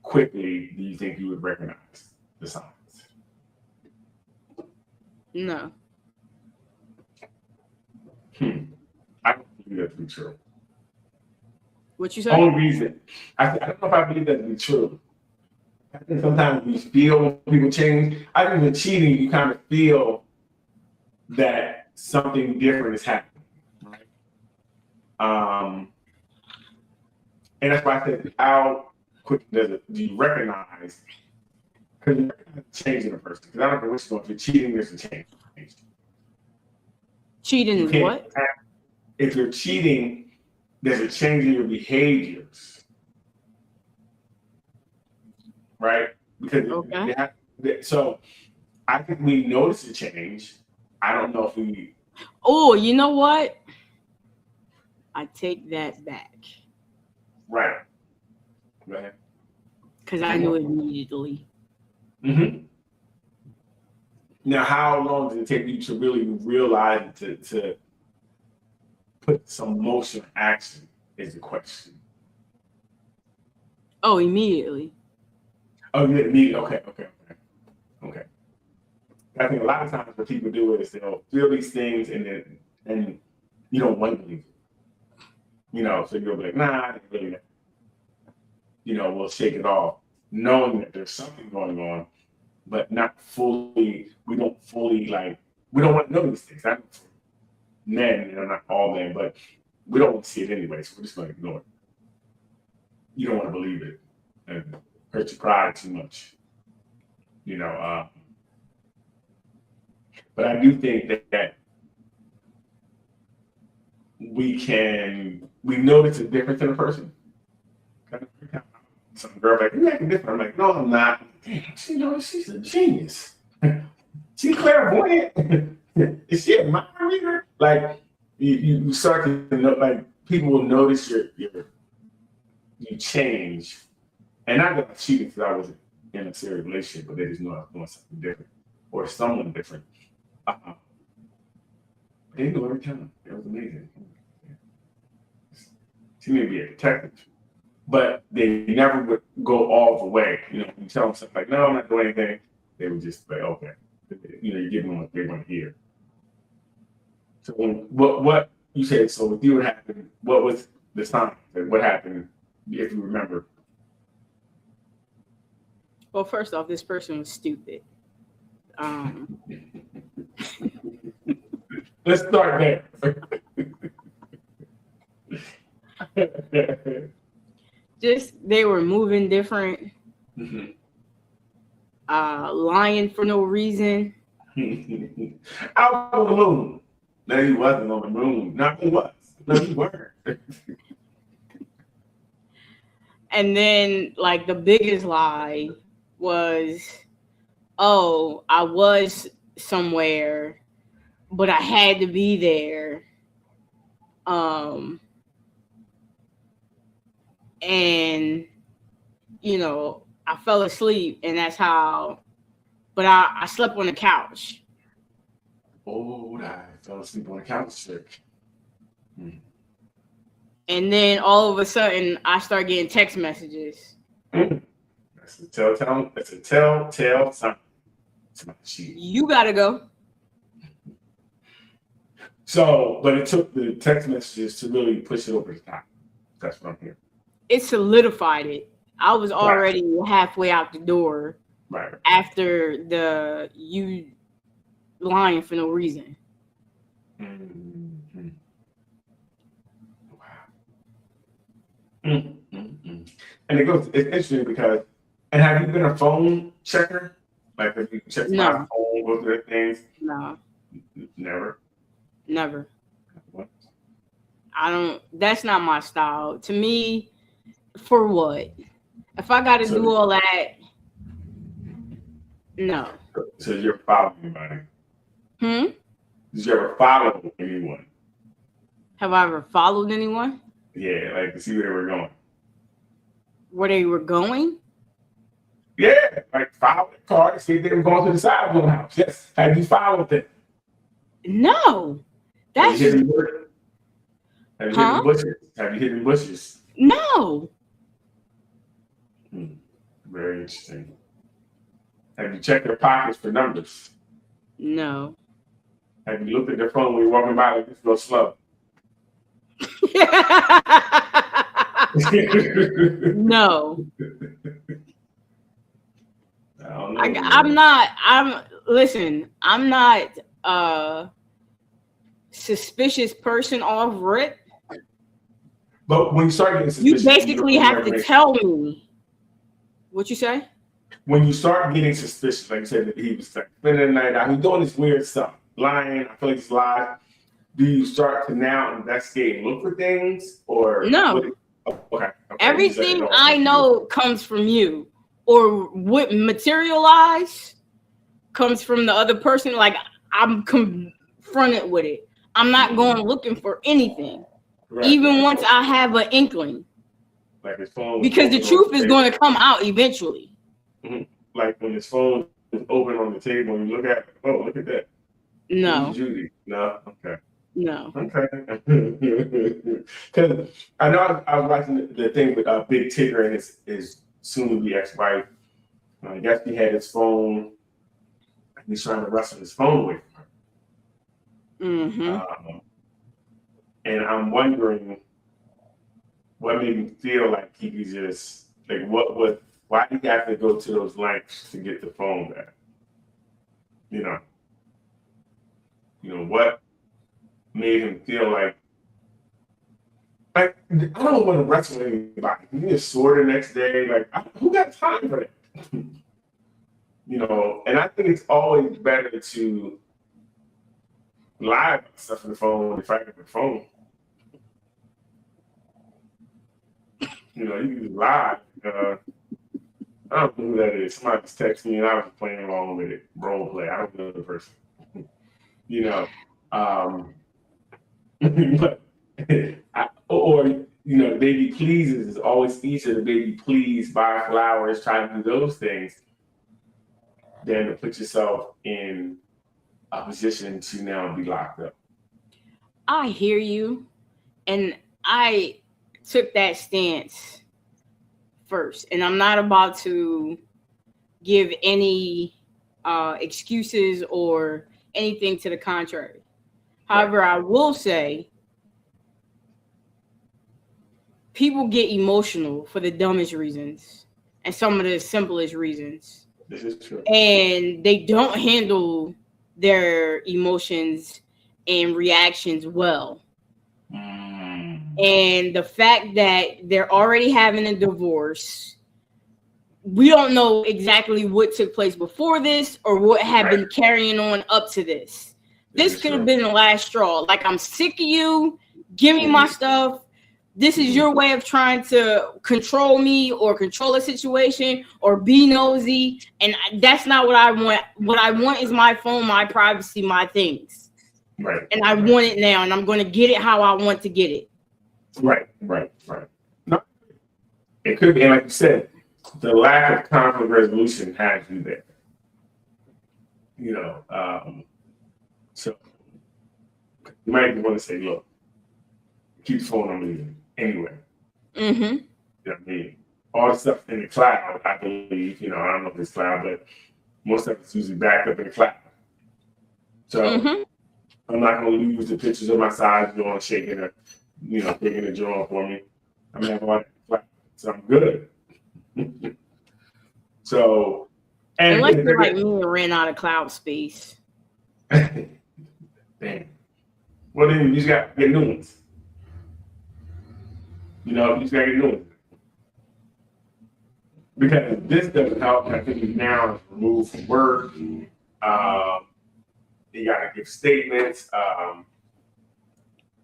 quickly do you think you would recognize the signs? No. I don't believe that to be true. What you say? Only reason I don't know if I believe that to be true. I think sometimes we feel when people change. I think with cheating, you kind of feel that something different is happening, right? And that's why I said, how quick do you recognize? Because you recognize the change in a person. Because I don't know which one. If you're cheating, there's a change. Cheating is what? If you're cheating, there's a change in your behaviors, right? Because so I think we notice a change. I don't know if we. Oh, you know what? I take that back. Right. Go ahead. Because I knew it immediately. Mm-hmm. Now, how long does it take you to really realize to put some motion or action is the question. Oh, immediately. Oh, yeah, immediately. Okay. I think a lot of times what people do is they'll feel these things and you don't want to believe it. So you'll be like, nah, I didn't really know. We'll shake it off, knowing that there's something going on, but not fully, we don't want to know these things. I know men, not all men, but we don't want to see it anyway, so we're just going to ignore it. You don't want to believe it and hurt your pride too much. But I do think that we notice a difference in a person. Some girl like, you're acting different. I'm like, no, I'm not. Damn, she's a genius. She's clairvoyant. Is she a mind reader? Like, you start to know, like, people will notice you change. And not that I'm cheating because I was in a serious relationship, but they just know I was doing something different or someone different. They knew every time. It was amazing. She may be a detective, but they never would go all the way. You tell them something like, no, I'm not doing anything. They would just say, okay. You give them what they want to hear. So what you said, so with you, what happened? What was the sign? What happened, if you remember? Well, first off, this person was stupid. Let's start there. Just they were moving different, Mm-hmm. Lying for no reason. I was on the moon. No, you wasn't on the moon. No, you was. No, you weren't. And then, like, the biggest lie was, oh, I was somewhere, but I had to be there. And, you know, I fell asleep, and that's how, but I slept on the couch. Oh, I fell asleep on the couch. And then all of a sudden, I start getting text messages. That's a telltale. That's a telltale sign. You gotta go. So, but it took the text messages to really push it over the top. That's what I'm hearing. It solidified it. I was already halfway out the door after the you lying for no reason. Mm-hmm. Wow. Mm-hmm. And it's interesting because, and have you been a phone checker? Like, have you checked my phone, go through things? No. Never? Never. What? I don't, that's not my style. To me, for what? If I got to do all that, no. So you're following anybody? Did you ever follow anyone? Have I ever followed anyone? Yeah, like to see where they were going. Where they were going? Yeah, like follow the car to see if they were going to the side of the house. Yes. Have you followed them? No. That's have you hidden bushes? Have you hidden bushes? No. Very interesting. Have you checked their pockets for numbers? No. Have you looked at their phone when you're walking by like this real slow? No. I'm not a suspicious person off rip. But when you start getting suspicious, you basically have to tell me. What you say? When you start getting suspicious, like you said that he was like spending the night out, he's doing this weird stuff, lying. I feel like he's lies. Do you start to now investigate and look for things, or no? Okay. Everything I know comes from you, or what materialize comes from the other person. Like, I'm confronted with it. I'm not going looking for anything, even once I have an inkling. Like his phone, because the truth is going to come out eventually. Like when his phone is open on the table and you look at it, oh, look at that. No. Judy. No. Okay. No. Okay. Because I know I was watching the thing with Big Tigger and his soon-to-be ex-wife. I guess he had his phone. He's trying to wrestle his phone away from her. And I'm wondering what made me feel like he could just like why did he have to go to those lengths to get the phone back? You know what made him feel like I don't want to wrestle anybody. You get sore the next day. Like, who got time for that? And I think it's always better to lie about stuff on the phone and fight with the phone. You can lie. I don't know who that is. Somebody just texted me and I was playing along with it. Role play. I don't know the person. But baby pleases is always easier to baby please, buy flowers, try to do those things than to put yourself in a position to now be locked up. I hear you. And I took that stance first. And I'm not about to give any excuses or anything to the contrary. However, I will say people get emotional for the dumbest reasons and some of the simplest reasons. This is true. And they don't handle their emotions and reactions well. And the fact that they're already having a divorce, we don't know exactly what took place before this or what had been carrying on up to this. This could have been the last straw. Like, I'm sick of you. Give me my stuff. This is your way of trying to control me or control a situation or be nosy. And that's not what I want. What I want is my phone, my privacy, my things. Right. And I want it now, and I'm going to get it how I want to get it. Right. No, it could be, and like you said, the lack of conflict resolution has you there. You know, so you might want to say, look, keep the phone on me anyway. Mm-hmm. You know what I mean? All the stuff in the cloud, I believe, you know, I don't know if it's cloud, but most of it's usually backed up in the cloud. So I'm not going to lose the pictures of my sides going shaking or, you know, taking a drawing for me. I'm going to have all that cloud. So I'm good. So, and unless you're like me and ran out of cloud space. Damn. Well, then you just got to get new ones. You know, you just got to get new ones. Because this doesn't help. I think he's now removed from work. You got to give statements.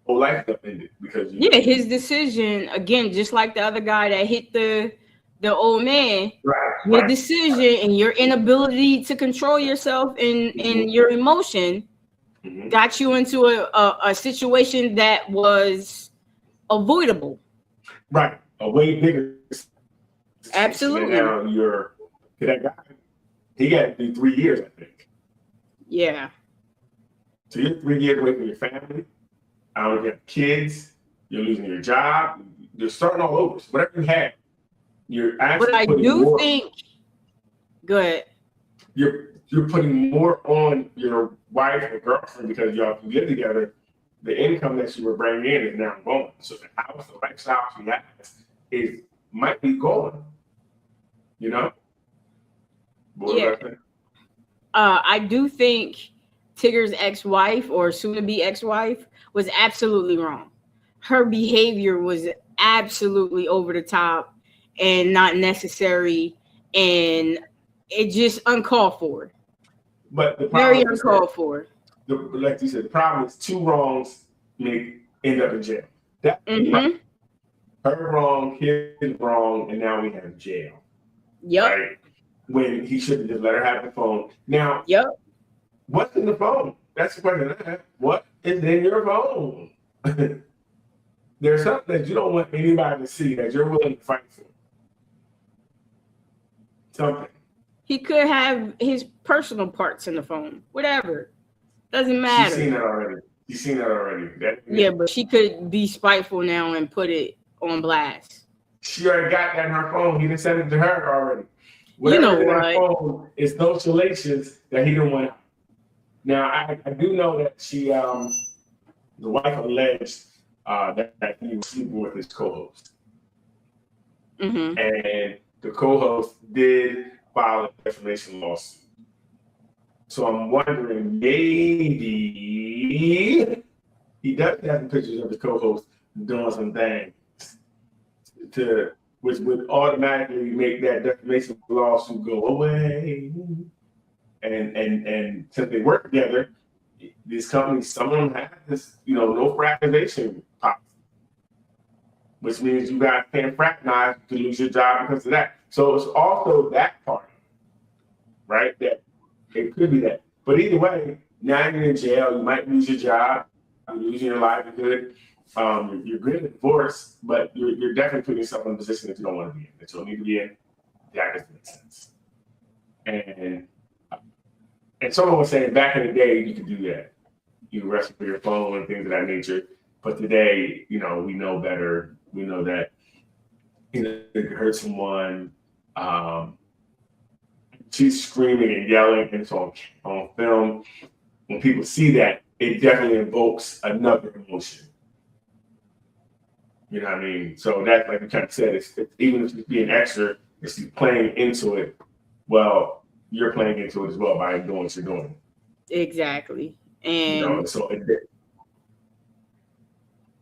Whole life stuff ended because his decision again, just like the other guy that hit the old man. Your decision and your inability to control yourself and your emotion got you into a situation that was avoidable. Right, a way bigger. Absolutely. And now that guy. He got to do 3 years, I think. Yeah. So you're 3 years away from your family. You have kids. You're losing your job. You're starting all over. So whatever you had, you're actually. But I do think. Good. You're putting more on your wife or girlfriend because y'all can get together. The income that you were bringing in is now gone. So the house, the lifestyle she has might be gone. You know? Yeah. I do think Tigger's ex-wife or soon-to-be ex-wife was absolutely wrong. Her behavior was absolutely over the top and not necessary, and it just uncalled for. But the very uncalled for. Like you said, the problem is 2 wrongs end up in jail. That's her wrong, his wrong, and now we have jail. Yep. Right? When he should have just let her have the phone. Now, what's in the phone? That's the question I have. What is in your phone? There's something that you don't want anybody to see that you're willing to fight for. Something. He could have his personal parts in the phone. Whatever. Doesn't matter. She's seen that already. Yeah, but she could be spiteful now and put it on blast. She already got that in her phone. He done sent it to her already. Whatever you know what? Phone is those salacious that he didn't want out. Now, I do know that she, the wife alleged that he was sleeping with his co-host. And the co-host did file a defamation lawsuit. So I'm wondering, maybe he does have pictures of his co-host doing some things which would automatically make that defamation lawsuit go away. And since they work together, these companies, some of them have this, no fraternization policy, which means you guys can't fraternize to lose your job because of that. So it's also that part, right? That it could be that. But either way, now you're in jail, you might lose your job, you're losing your livelihood. You're good at divorce, but you're definitely putting yourself in a position that you don't want to be in, that you don't need to be in. That doesn't make sense. And someone was saying back in the day, you could do that. You arrest for your phone and things of that nature. But today, we know better. We know that it could hurt someone. She's screaming and yelling, and it's on film. When people see that, it definitely invokes another emotion. You know what I mean? So that's like you kind of said, it's even if you're being extra, if you're playing into it, well, you're playing into it as well by doing what you're doing. Exactly. And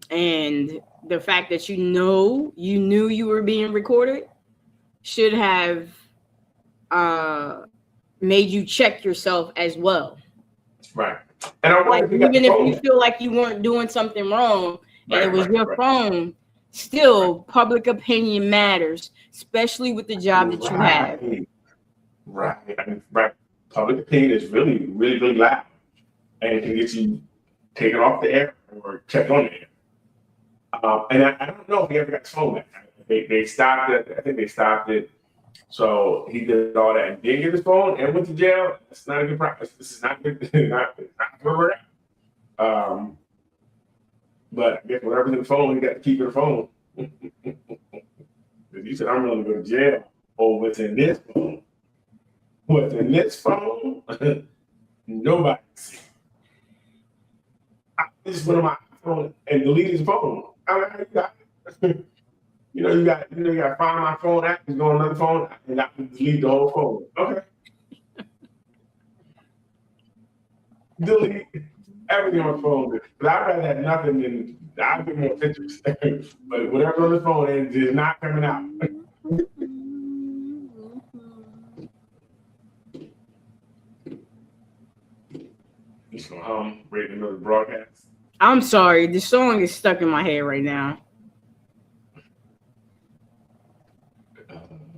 and the fact that you knew you were being recorded should have made you check yourself as well. Right. And I Like wonder if you got even the if phone. you feel like you weren't doing something wrong and it was Right, your right. phone, still public opinion matters, especially with the job that you have. Right. Public opinion is really, really, really loud, and it can get you taken off the air or kept on the air. And I don't know if he ever got his phone back. They stopped it. I think they stopped it. So he did all that and didn't get his phone and went to jail. That's not a good practice. This is not good. Not where we're at. But I guess whatever's in the phone, he got to keep in the phone. Because you said I'm willing to go to jail over what's in this phone. What's in this phone? Nobody can see. I just went on my phone and deleted his phone. I mean, you got to find my phone app and go on another phone and I can delete the whole phone. Okay. Delete everything on the phone. But I'd rather have nothing than I'd be more pictures. But whatever on the phone is not coming out. Just gonna right in the middle of the broadcast. I'm sorry, the song is stuck in my head right now.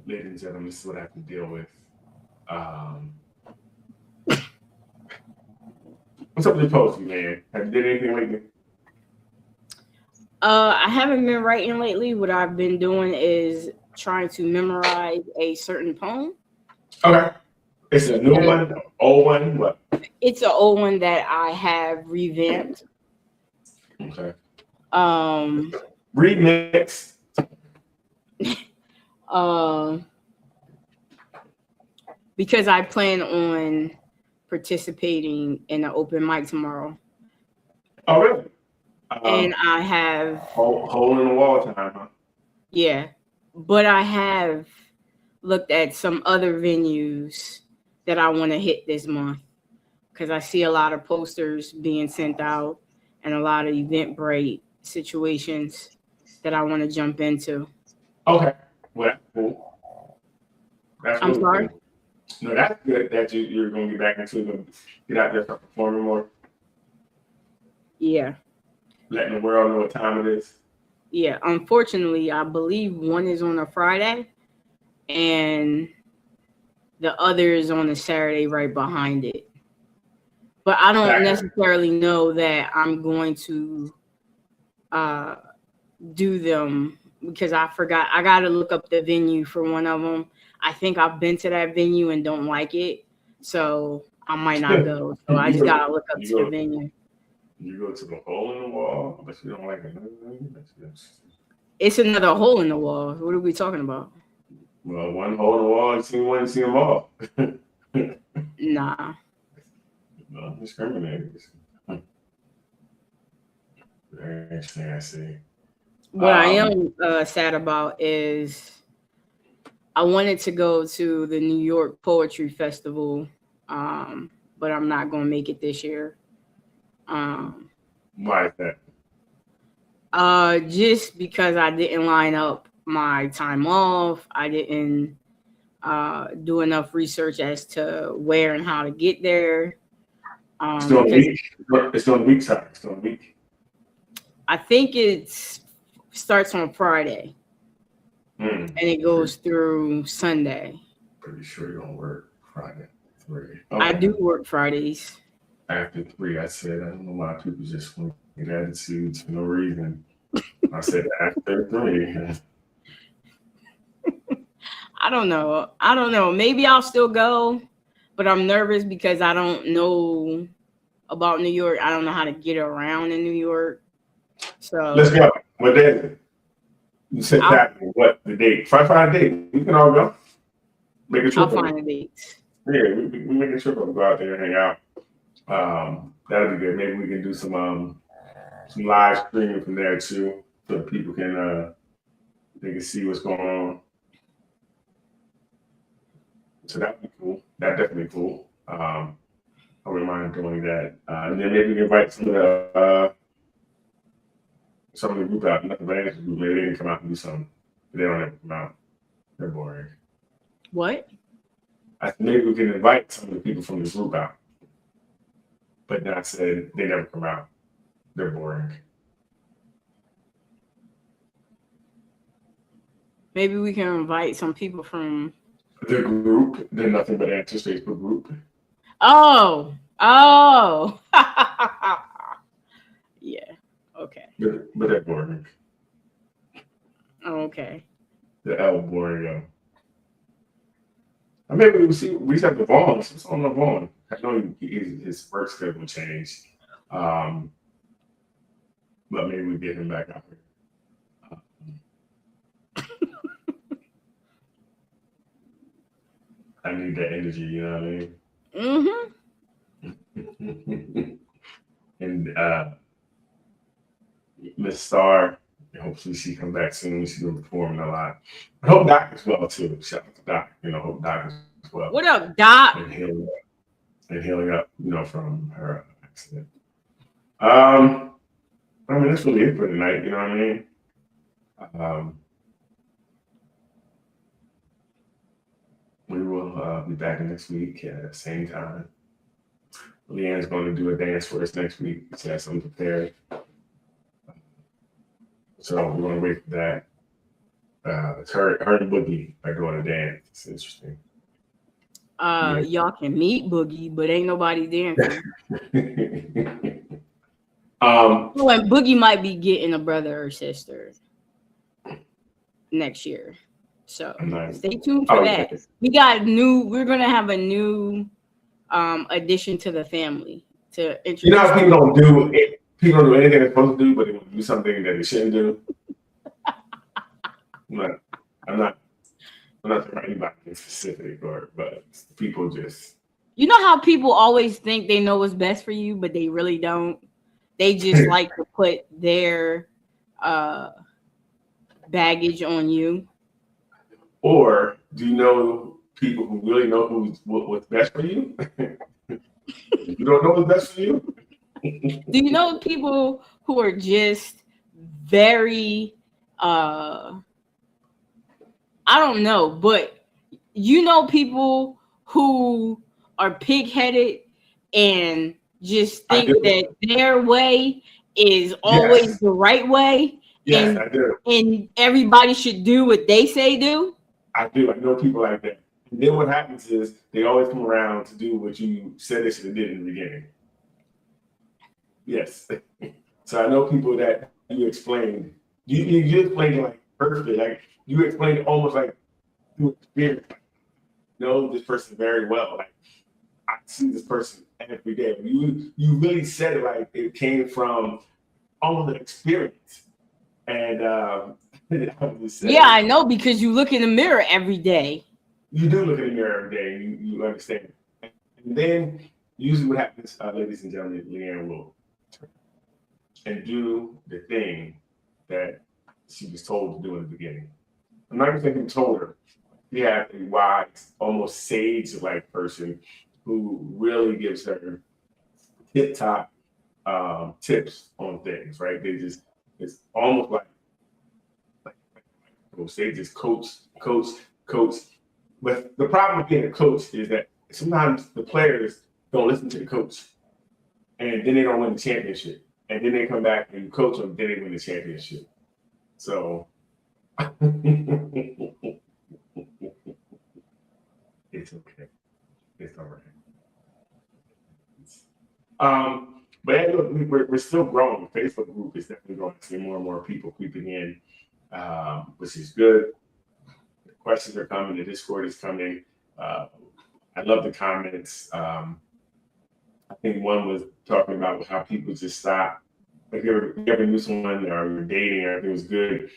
Ladies and gentlemen, this is what I have to deal with. What's up with your posting, man? Have you did anything lately? I haven't been writing lately. What I've been doing is trying to memorize a certain poem. Okay. It's a new one, old one, what? It's an old one that I have revamped. Okay. Remix. Because I plan on participating in an open mic tomorrow. Oh, really? And I have hole in the wall time, huh? Yeah, but I have looked at some other venues that I want to hit this month because I see a lot of posters being sent out and a lot of Eventbrite situations that I want to jump into. Okay, well, that's cool. I'm really sorry. Cool. No, that's good that you're going to get back into them, get out there, start performing more. Yeah. Letting the world know what time it is. Yeah, unfortunately, I believe one is on a Friday and the other is on a Saturday right behind it. But I don't necessarily know that I'm going to do them because I forgot. I got to look up the venue for one of them. I think I've been to that venue and don't like it, so I might not go. So I just got to look up to the venue. You go to the hole in the wall, but you don't like it. It's another hole in the wall. What are we talking about? Well, one hole in the wall, you see them all. Nah. No, discriminators. Very interesting, I see. What I am sad about is I wanted to go to the New York Poetry Festival, but I'm not going to make it this year. Why is that? Just because I didn't line up my time off. I didn't do enough research as to where and how to get there. It's still a week. It's still a week, sorry. It's still a week. I think it starts on Friday. And it goes through Sunday. Pretty sure you don't work Friday. 3. Okay. I do work Fridays. After 3, I said, I don't know why people just want to get attitudes for no reason. I said after 3. I don't know. Maybe I'll still go, but I'm nervous because I don't know about New York. I don't know how to get around in New York. So let's go. What day is it? You said Saturday. What the date? Find a date. We can all go. Make a trip. I'll find a date. Yeah, we make a trip. We'll go out there and hang out. That'll be good. Maybe we can do some live streaming from there too, so people can they can see what's going on. So that'd be cool. That'd definitely be cool. I wouldn't mind doing that. And then maybe we can invite some of the group out, nothing but group. Maybe they can come out and do something. They don't have to come out. They're boring. What? maybe we can invite some of the people from this group out. But then I said they never come out. They're boring. Maybe we can invite some people from The group, the Nothing But Answers Facebook group. Oh. Yeah. Okay. But they're boring. Okay. The L boring. Or maybe we just have the Vaughn. What's on the Vaughn? I know his work schedule changed. But maybe we get him back out here. I need that energy, you know what I mean? And Miss Star, hopefully she come back soon. She's been performing a lot. I hope Doc as well too. Shout out to Doc. Hope Doc as well. What up, Doc? And healing up, from her accident. I mean, that's really it for tonight. You know what I mean? We will be back next week at the same time. Leanne's going to do a dance for us next week. She has something prepared. So we're going to wait for that. It's her and Boogie are doing a dance. It's interesting. Y'all can meet Boogie, but ain't nobody dancing. And Boogie might be getting a brother or sister next year. So stay tuned for that. We're gonna have a new addition to the family to introduce. You know how people don't do anything they're supposed to do, but they want to do something that they shouldn't do. I'm not talking about anybody in specific, but people just. You know how people always think they know what's best for you, but they really don't. They just like to put their baggage on you. Or do you know people who really know what's best for you? You don't know what's best for you? Do you know people who are just very I don't know, but people who are pig-headed and just think that their way is always the right way. Yes, I do. And everybody should do what they say do. I do. I know people like that. And then what happens is they always come around to do what you said they should have did in the beginning. Yes. So I know people that you explained. You explained it like perfectly. Like you explained it almost like through experience. Know this person very well. Like I see this person every day. You really said it like it came from all the experience. And I know, because you look in the mirror every day. You do look in the mirror every day, and you understand. And then usually what happens, ladies and gentlemen, Leanne will and do the thing that she was told to do in the beginning. I'm not even thinking told her. She has a wise, almost sage-like person who really gives her tip-top tips on things, right? It's almost like they just coach. But the problem with being a coach is that sometimes the players don't listen to the coach, and then they don't win the championship. And then they come back and you coach them, then they win the championship. So it's okay. It's all right. But yeah, look, we're still growing. The Facebook group is definitely growing. I see more and more people creeping in, which is good. The questions are coming. The Discord is coming. I love the comments. I think one was talking about how people just stop. Like you ever knew someone or you're dating, everything was good,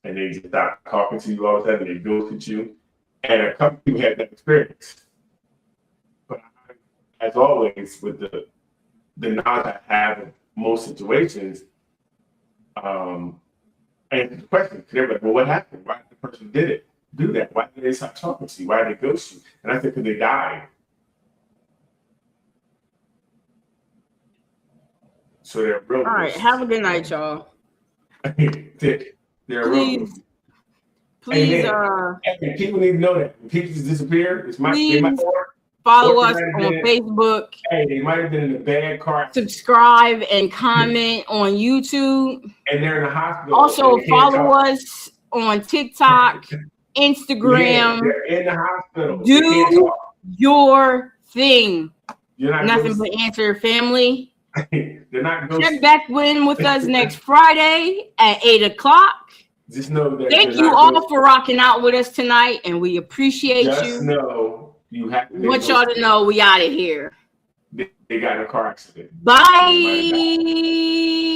and they just stop talking to you all of a sudden. They ghosted you, and a couple people had that experience. But as always, with the knowledge I have in most situations, and the question, they're like, well, what happened? Why did the person do that? Why did they stop talking to you? Why did they ghost you? And I think because they died. So they're real. All right, have a good night, y'all. They're Please, Hey, people need to know that when people just disappear, they might please follow us Organize on it. Facebook. hey, they might have been in a bad car accident, Subscribe and comment on YouTube. and they're in the hospital. Also, and they can't follow talk. us on TikTok, Yeah, Instagram. they're in the hospital. Do They can't talk. your thing. You're not Nothing ghosts. but answer, family. They're not ghosts. Check back in with us next Friday at 8 o'clock. Just know that. Thank they're you not all ghosts. for rocking out with us tonight, and we appreciate Just you. know you have to. Want y'all to know we out of here. They got in a car accident. Bye.